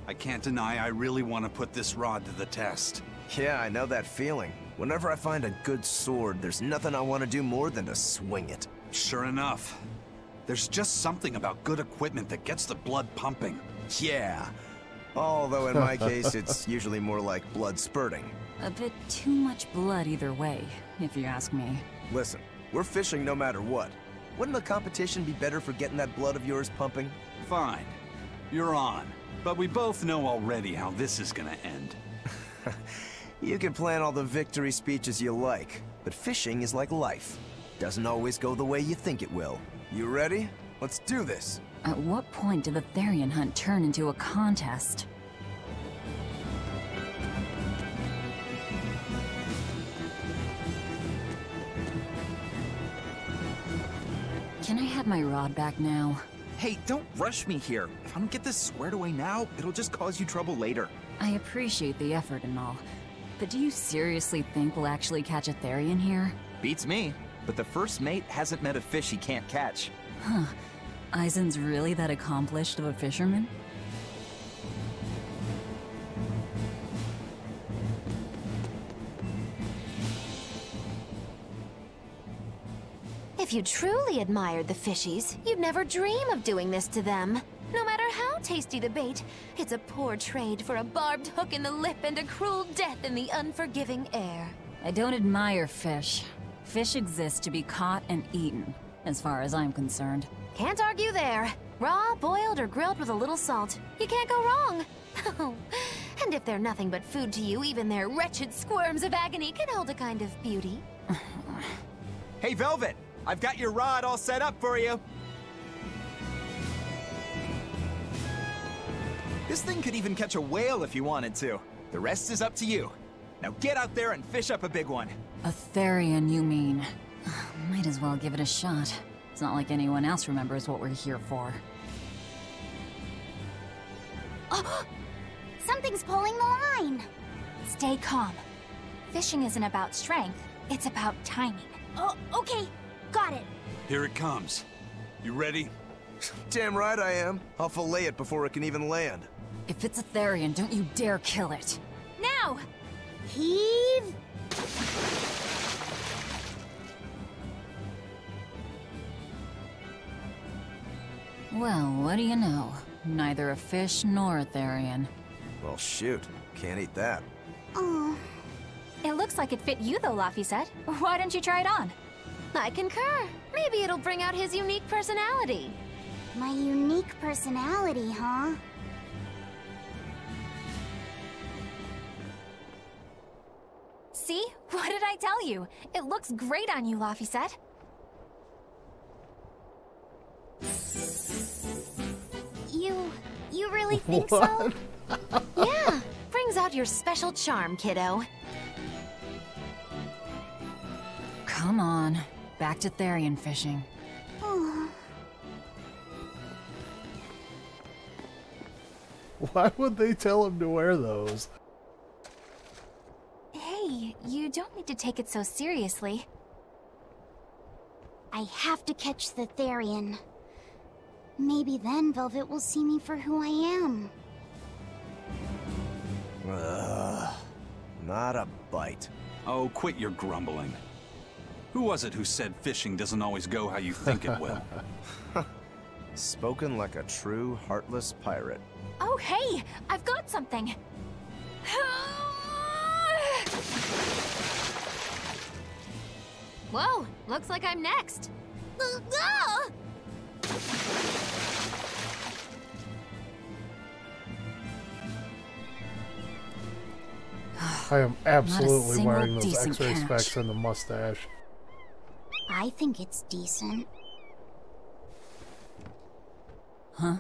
I can't deny I really want to put this rod to the test. Yeah, I know that feeling. Whenever I find a good sword, there's nothing I want to do more than to swing it. Sure enough. There's just something about good equipment that gets the blood pumping. Yeah. Although in my case, it's usually more like blood spurting. A bit too much blood either way, if you ask me. Listen, we're fishing no matter what. Wouldn't the competition be better for getting that blood of yours pumping? Fine. You're on. But we both know already how this is gonna end. You can plan all the victory speeches you like, but fishing is like life. Doesn't always go the way you think it will. You ready? Let's do this. At what point did the Therian hunt turn into a contest? Can I have my rod back now? Hey, don't rush me here. If I don't get this squared away now, it'll just cause you trouble later. I appreciate the effort and all, but do you seriously think we'll actually catch a Therian here? Beats me, but the first mate hasn't met a fish he can't catch. Huh. Eisen's really that accomplished of a fisherman? If you truly admired the fishies, you'd never dream of doing this to them. No matter how tasty the bait, it's a poor trade for a barbed hook in the lip and a cruel death in the unforgiving air. I don't admire fish. Fish exist to be caught and eaten, as far as I'm concerned. Can't argue there. Raw, boiled, or grilled with a little salt. You can't go wrong. And if they're nothing but food to you, even their wretched squirms of agony can hold a kind of beauty. Hey, Velvet! I've got your rod all set up for you. This thing could even catch a whale if you wanted to. The rest is up to you. Now get out there and fish up a big one. A Therian, you mean? Might as well give it a shot. It's not like anyone else remembers what we're here for. Oh, something's pulling the line. Stay calm. Fishing isn't about strength, it's about timing. Oh, okay. Got it. Here it comes. You ready? Damn right I am. I'll fillet it before it can even land. If it's a Therian, don't you dare kill it. Now! Heave! Well, what do you know? Neither a fish nor a Therian. Well, shoot. Can't eat that. Oh. It looks like it fit you though, Laphicet. Why don't you try it on? I concur. Maybe it'll bring out his unique personality. My unique personality, huh? See? What did I tell you? It looks great on you, Laphicet. You really think so? Yeah, brings out your special charm, kiddo. Come on, back to Therian fishing. Oh. Why would they tell him to wear those? Hey, you don't need to take it so seriously. I have to catch the Therian. Maybe then Velvet will see me for who I am. Not a bite. Oh, quit your grumbling. Who was it who said fishing doesn't always go how you think it will? Spoken like a true, heartless pirate. Oh, hey! I've got something! Whoa, looks like I'm next. I am absolutely single wearing those decent X-ray catch. specs and the mustache. I think it's decent. Huh?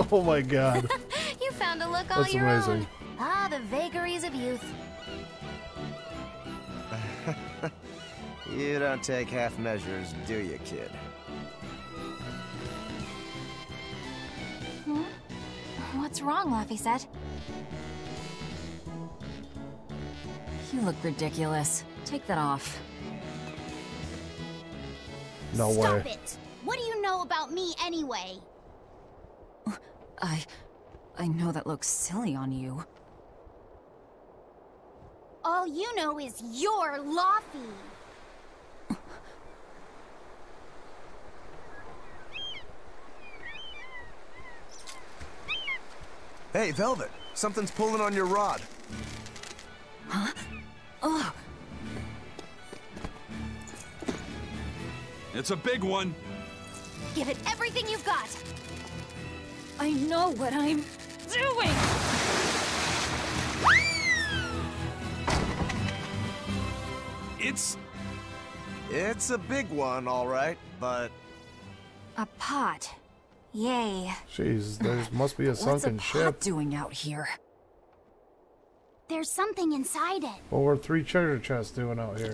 Oh my god. You found a look all That's your amazing. own. Ah, the vagaries of youth. You don't take half measures, do you, kid? Hmm? What's wrong, Laphicet? You look ridiculous. Take that off. No way. Stop it! What do you know about me anyway? I know that looks silly on you. All you know is you're Laffy. Hey, Velvet, something's pulling on your rod. Huh? Oh. It's a big one. Give it everything you've got. I know what I'm doing! It's a big one, all right, but... A pot. Yay. Jeez, there must be a sunken What's a pot ship. doing out here? There's something inside it. What were 3 treasure chests doing out here?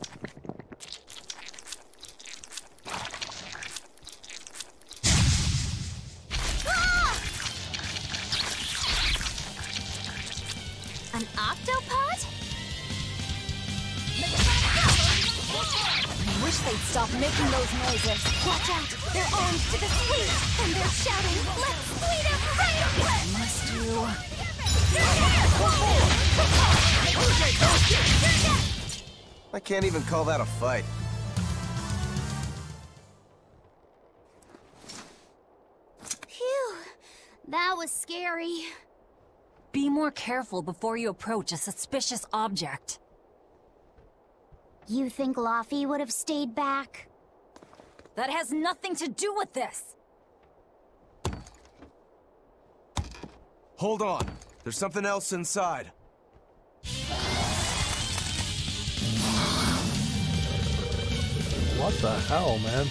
An octopod? I wish they'd stop making those noises. Watch out! They're armed to the sweet! And they're shouting, "Let's sweet him right away!" Must you... I can't even call that a fight. Phew. That was scary. Be more careful before you approach a suspicious object. You think Laffy would have stayed back? That has nothing to do with this! Hold on. There's something else inside. What the hell, man?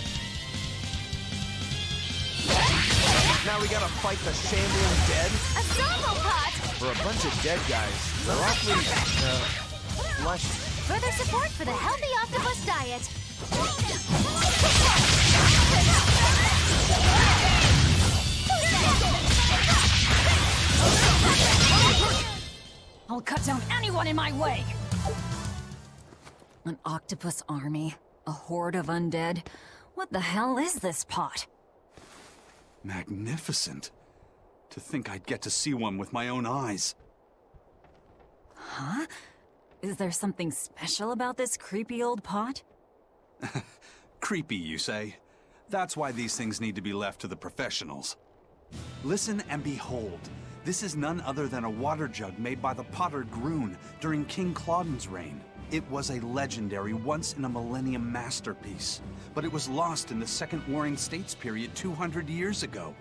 Now we gotta fight the shambling dead? A solo pot! For a bunch of dead guys, they're awfully, fleshy. Further support for the healthy octopus diet. I'll cut down anyone in my way! An octopus army? A horde of undead? What the hell is this pot? Magnificent. To think I'd get to see one with my own eyes. Huh? Is there something special about this creepy old pot? Creepy, you say? That's why these things need to be left to the professionals. Listen and behold. This is none other than a water jug made by the potter Groon during King Clauden's reign. It was a legendary, once-in-a-millennium masterpiece, but it was lost in the Second Warring States period 200 years ago.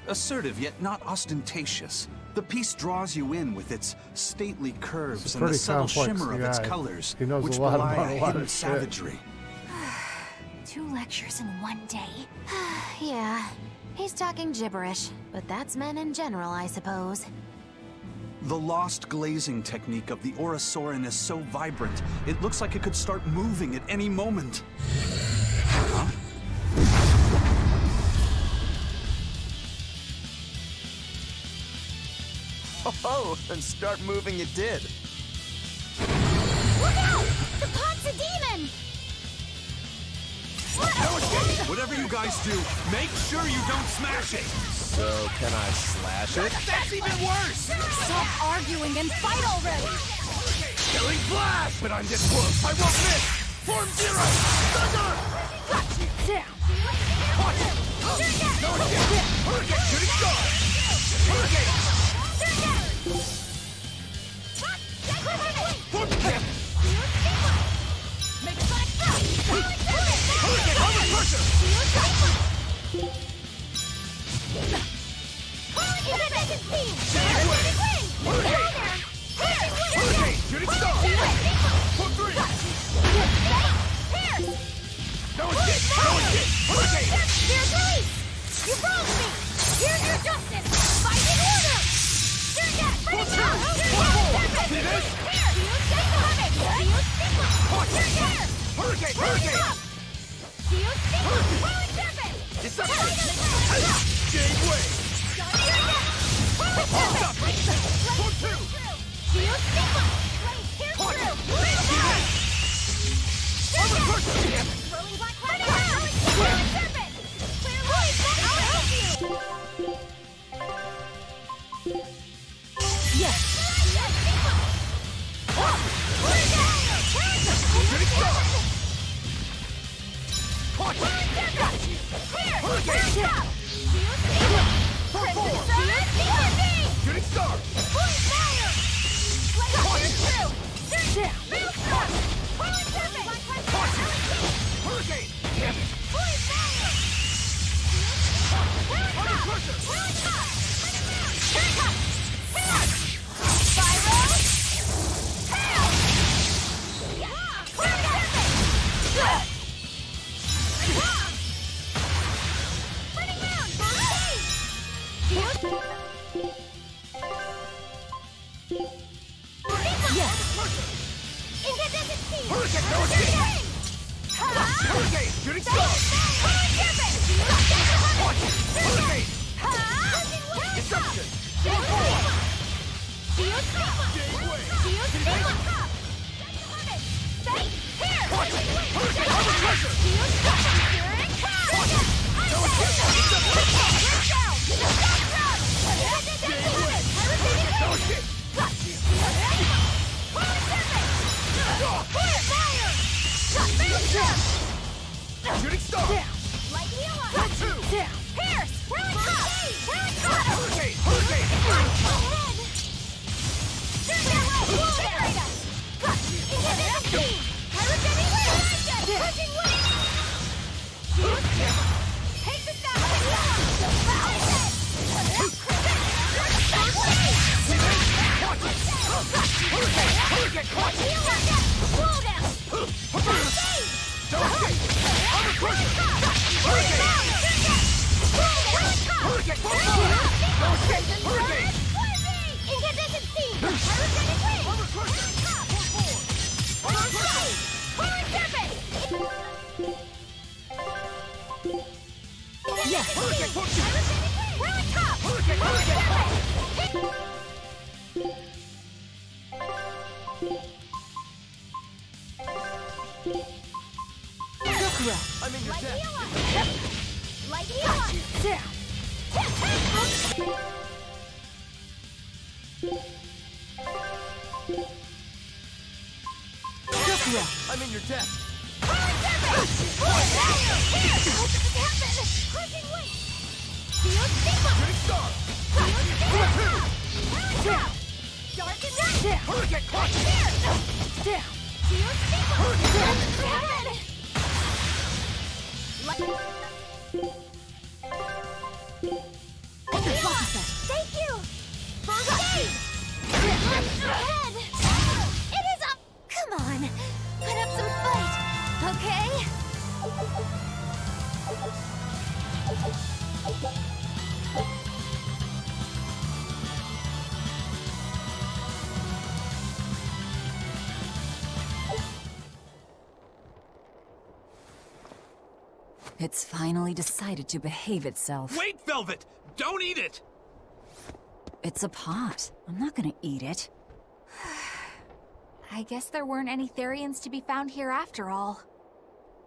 Assertive, yet not ostentatious, the piece draws you in with its stately curves and the subtle shimmer of its colors, He knows which a lot belie about a a lot hidden of shit. savagery. 2 lectures in one day. Yeah, he's talking gibberish, but that's men in general, I suppose. The lost glazing technique of the Orosaurin is so vibrant, it looks like it could start moving at any moment. Huh? Oh, and start moving it did. Look out! The pot's a demon! No escape! Whatever you you guys do, make sure you don't smash it! So, can I slash it? That's even worse! Stop arguing and fight already! Killing flash! But I'm this close, I won't miss! Form zero! Thunder! Down! Watch it! No escape! Hurricane! Shooting star! Hurricane! Form camp! Make flash stop! Hurricane! Armor crusher! Hurricane! Shooting star! Form three! No escape! No escape! Hurricane! There's release! You broke me! Here's your justice! Fighting order! Form two! Form four! See this? Hurricane! Hurricane! Deception! Jade Wave! Stop! Form two! Armor crusher! Yes! Shooting star! Watch it! Hurricane! Form four! Shooting star! Watch it! Hurricane! Damn it! Armor crusher! Hurricane! No escape! Hurricane! Shooting star! Watch it! Hurricane! Deception! Form four! Jade Wave! Watch it! Hurricane! Armor crusher! Watch it! No escape! Jade Wave! No escape! Shooting star! Form two! Hurricane! Hurricane! Hurricane! Watch it! No escape! Armor crusher! Hurricane! Hurricane! Form four! No escape! Hurricane! Armor crusher! Form four! Armor crusher! Yes! Hurricane! Form two! Hurricane! Hurricane! I'm in your debt. Down! I'm in your debt. Shooting star! Form two! Hurricane! Watch it! Down! Hurricane! Thank you! First aid! Ahead! It is up! Come on, put up some fight, okay? It's finally decided to behave itself. Wait, Velvet! Don't eat it! It's a pot. I'm not gonna eat it. I guess there weren't any Therians to be found here after all.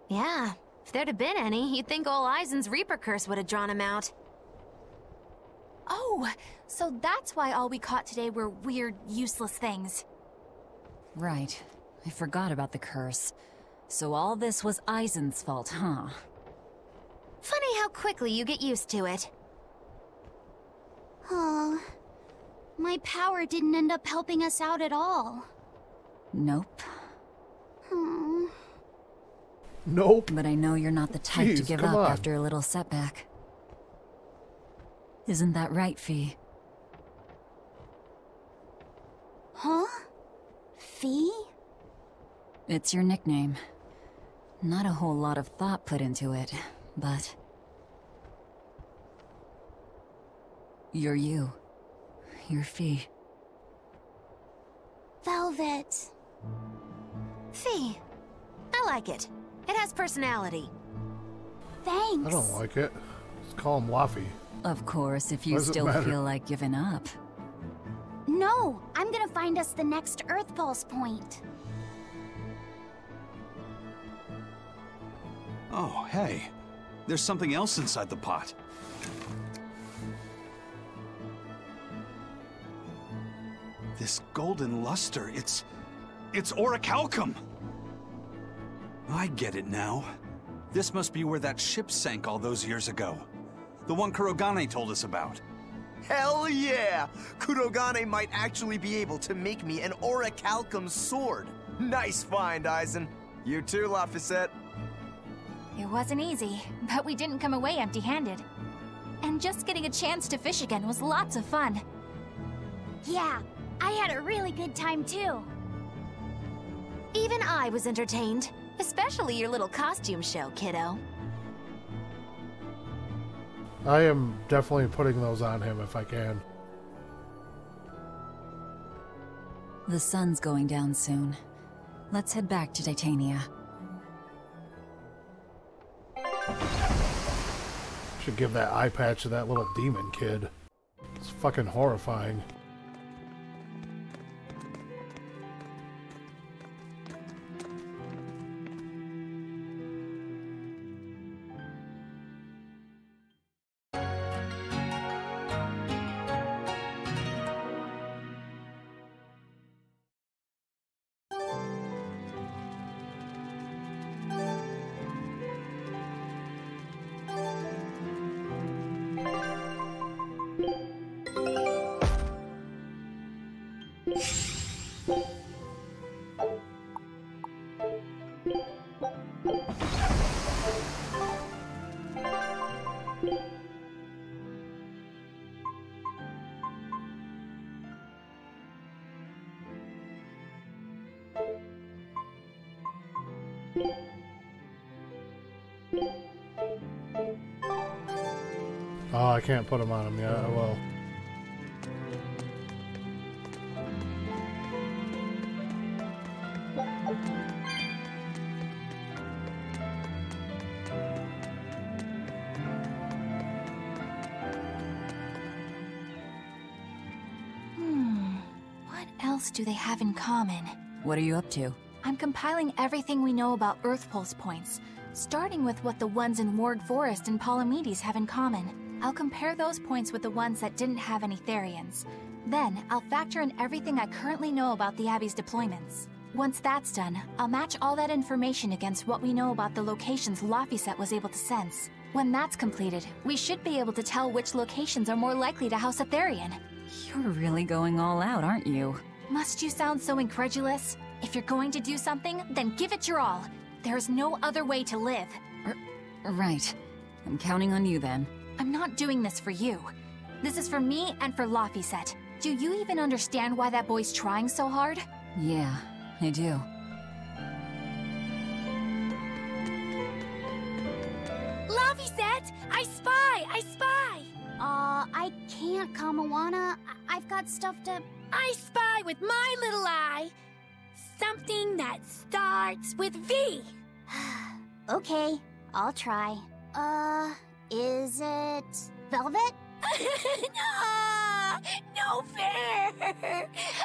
Yeah, If there'd have been any, you'd think ol' Eisen's Reaper curse would have drawn him out. Oh, so that's why all we caught today were weird, useless things. Right. I forgot about the curse. So all this was Eisen's fault, huh? Funny how quickly you get used to it. Oh, my power didn't end up helping us out at all. Nope. Hmm. Nope. But I know you're not the type to give up after a little setback. Isn't that right, Fee? Huh? Fee? It's your nickname. Not a whole lot of thought put into it, but... You're you. You're Fee. Velvet. Fee. I like it. It has personality. Thanks. I don't like it. Just call him Laffy. Of course, if you still feel like giving up. No, I'm gonna find us the next Earth Pulse point. Oh, hey. There's something else inside the pot. This golden luster, it's orichalcum! I get it now. This must be where that ship sank all those years ago. The one Kurogane told us about. Hell yeah! Kurogane might actually be able to make me an orichalcum sword. Nice find, Eisen. You too, Laphicet. It wasn't easy, but we didn't come away empty-handed. And just getting a chance to fish again was lots of fun. Yeah, I had a really good time too. Even I was entertained. Especially your little costume show, kiddo. I am definitely putting those on him if I can. The sun's going down soon. Let's head back to Titania. Should give that eye patch to that little demon kid. It's fucking horrifying. Oh, I can't put him on him yet. I will. What else do they have in common? What are you up to? I'm compiling everything we know about Earth Pulse points, starting with what the ones in Ward Forest and Palamedes have in common. I'll compare those points with the ones that didn't have any Therians. Then, I'll factor in everything I currently know about the Abbey's deployments. Once that's done, I'll match all that information against what we know about the locations Laphicet was able to sense. When that's completed, we should be able to tell which locations are more likely to house a Therian. You're really going all out, aren't you? Must you sound so incredulous? If you're going to do something, then give it your all. There is no other way to live. Right. I'm counting on you then. I'm not doing this for you. This is for me and for Laphicet. Do you even understand why that boy's trying so hard? Yeah, I do. Laphicet! I spy! I spy! I can't, Kamawana. I've got stuff to... I spy with my little eye. Something that starts with V. Okay, I'll try. Is it... Velvet? No fair!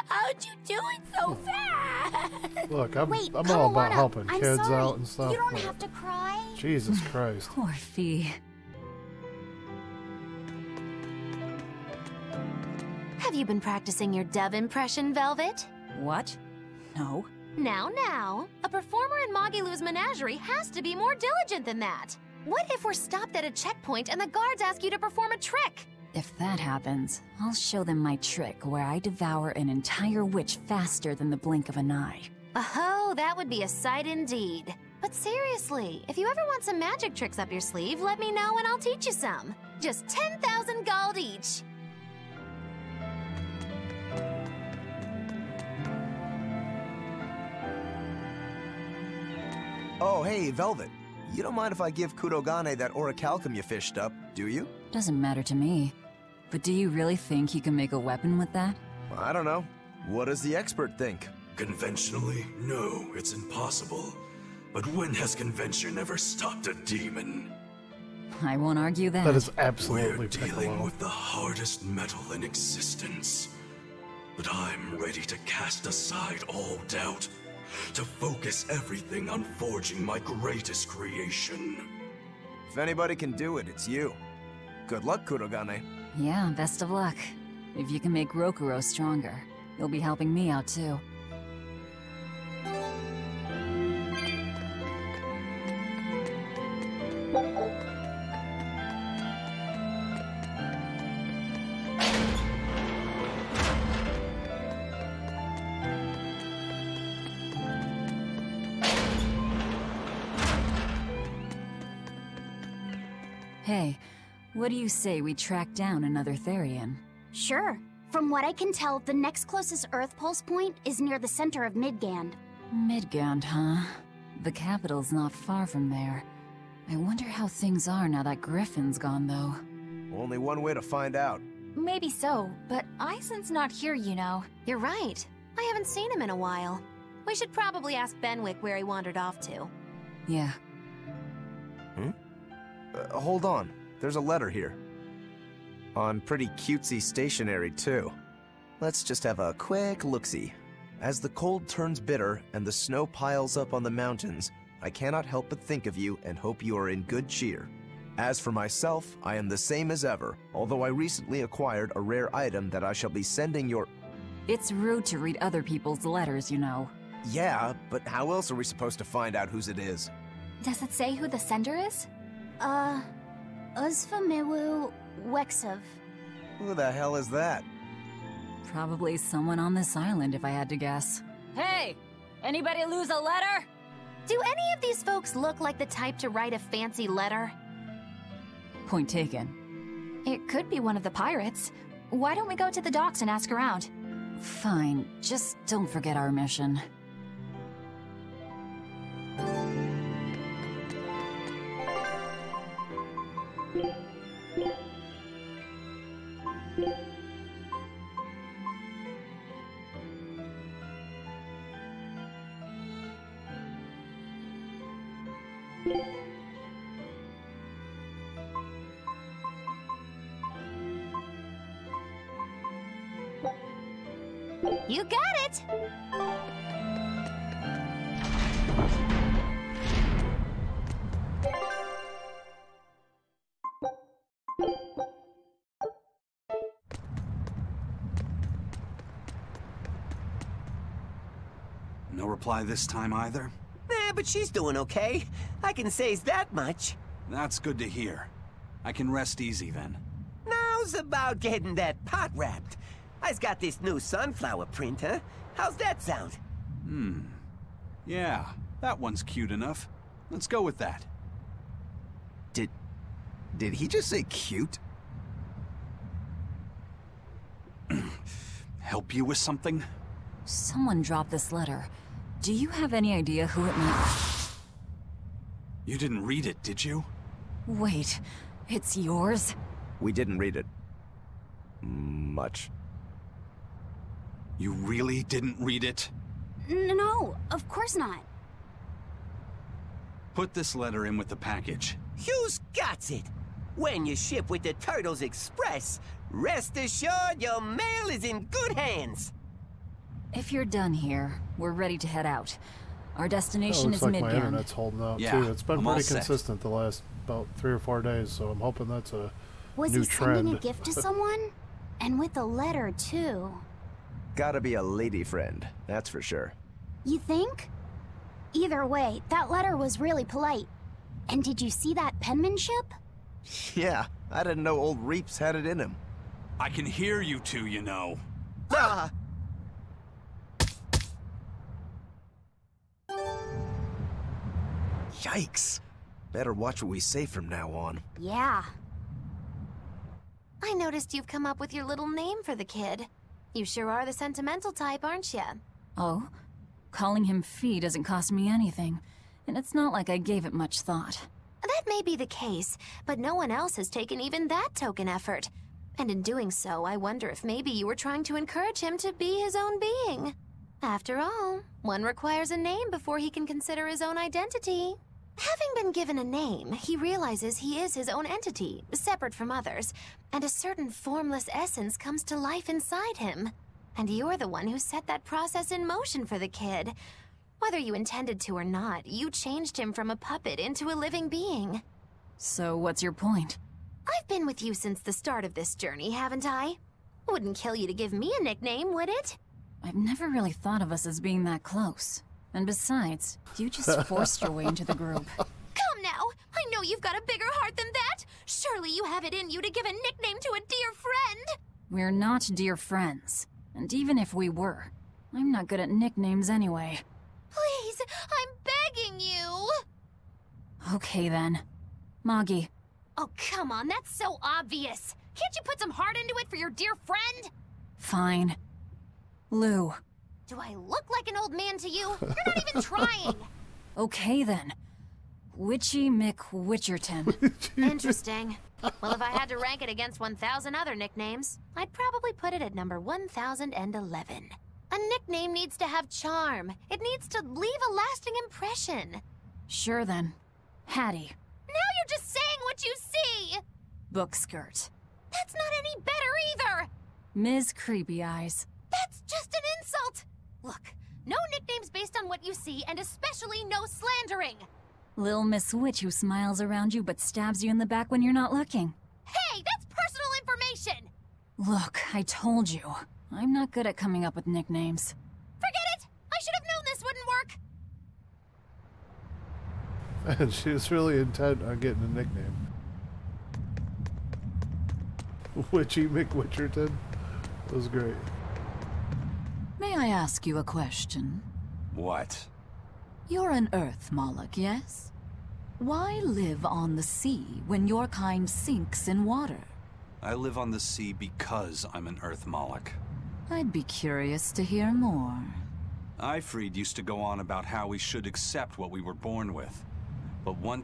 How'd you do it so fast? Look, I'm Wait, all about Awana, helping I'm kids sorry. out and stuff. You don't but have to cry. Jesus Christ. Poor Fee. Have you been practicing your dove impression, Velvet? What? No. Now, a performer in Magilou's menagerie has to be more diligent than that. What if we're stopped at a checkpoint and the guards ask you to perform a trick? If that happens, I'll show them my trick where I devour an entire witch faster than the blink of an eye. Oh, that would be a sight indeed. But seriously, if you ever want some magic tricks up your sleeve, let me know and I'll teach you some. Just 10,000 gold each. Oh, hey, Velvet. You don't mind if I give Kudogane that orichalcum you fished up, do you? Doesn't matter to me. But do you really think you can make a weapon with that? I don't know. What does the expert think? Conventionally, no, it's impossible. But when has convention ever stopped a demon? I won't argue that. That is absolutely We're dealing Piccolo. with the hardest metal in existence. But I'm ready to cast aside all doubt, to focus everything on forging my greatest creation. If anybody can do it, it's you. Good luck, Kudogane. Yeah, best of luck. If you can make Rokuro stronger, you'll be helping me out too. Hey, what do you say we track down another Therian? Sure. From what I can tell, the next closest Earth Pulse point is near the center of Midgand. Midgand, huh? The capital's not far from there. I wonder how things are now that Griffin's gone, though. Only one way to find out. Maybe so, but Eisen's not here, you know. You're right. I haven't seen him in a while. We should probably ask Benwick where he wandered off to. Yeah. Hold on. There's a letter here. On pretty cutesy stationery, too. Let's just have a quick look-see. As the cold turns bitter and the snow piles up on the mountains, I cannot help but think of you and hope you are in good cheer. As for myself, I am the same as ever, although I recently acquired a rare item that I shall be sending your... It's rude to read other people's letters, you know. Yeah, but how else are we supposed to find out whose it is? Does it say who the sender is? Uzfamewu Wexov. Who the hell is that? Probably someone on this island, if I had to guess. Hey! Anybody lose a letter? Do any of these folks look like the type to write a fancy letter? Point taken. It could be one of the pirates. Why don't we go to the docks and ask around? Fine, just don't forget our mission. You got it! No reply this time either? But she's doing okay. I can say's that much. That's good to hear. I can rest easy then. Now's about getting that pot wrapped. I's got this new sunflower printer. How's that sound? Yeah, that one's cute enough. Let's go with that. Did he just say cute? Help you with something? Someone dropped this letter. Do you have any idea who it may... You didn't read it, did you? Wait, it's yours? We didn't read it. Much. You really didn't read it? No, of course not. Put this letter in with the package. Who's got it? When you ship with the Turtles Express, rest assured your mail is in good hands. If you're done here, we're ready to head out. Our destination is looks like my Midgard. internet's holding out Yeah, too. It's been I'm all pretty set. consistent the last about 3 or 4 days, so I'm hoping that's a Was new he trend. sending a gift to someone? And with a letter, too. Gotta be a lady friend, that's for sure. You think? Either way, that letter was really polite. And did you see that penmanship? Yeah, I didn't know old Reeps had it in him. I can hear you two, you know. Ah! Yikes. Better watch what we say from now on. Yeah. I noticed you've come up with your little name for the kid. You sure are the sentimental type, aren't you? Oh? Calling him Fee doesn't cost me anything, and it's not like I gave it much thought. That may be the case, but no one else has taken even that token effort. And in doing so, I wonder if maybe you were trying to encourage him to be his own being. After all, one requires a name before he can consider his own identity. Having been given a name, he realizes he is his own entity, separate from others, and a certain formless essence comes to life inside him. And you're the one who set that process in motion for the kid. Whether you intended to or not, you changed him from a puppet into a living being. So what's your point? I've been with you since the start of this journey, haven't I? Wouldn't kill you to give me a nickname, would it? I've never really thought of us as being that close. And besides, you just forced your way into the group. Come now! I know you've got a bigger heart than that! Surely you have it in you to give a nickname to a dear friend! We're not dear friends. And even if we were, I'm not good at nicknames anyway. Please, I'm begging you! Okay then. Moggy. Oh, come on, that's so obvious! Can't you put some heart into it for your dear friend? Fine. Lou. Do I look like an old man to you? You're not even trying! Okay then. Witchy McWitcherton. Interesting. Well, if I had to rank it against 1,000 other nicknames, I'd probably put it at number 1011. A nickname needs to have charm. It needs to leave a lasting impression. Sure then. Hattie. Now you're just saying what you see! Book skirt. That's not any better either! Ms. Creepy Eyes. That's just an insult! Look, no nicknames based on what you see, and especially no slandering! Lil Miss Witch who smiles around you but stabs you in the back when you're not looking. Hey, that's personal information! Look, I told you. I'm not good at coming up with nicknames. Forget it! I should have known this wouldn't work! And she was really intent on getting a nickname. Witchy McWitcherton. That was great. May I ask you a question? What? You're an Earth Moloch, yes? Why live on the sea when your kind sinks in water? I live on the sea because I'm an Earth Moloch. I'd be curious to hear more. Ifrid used to go on about how we should accept what we were born with. But one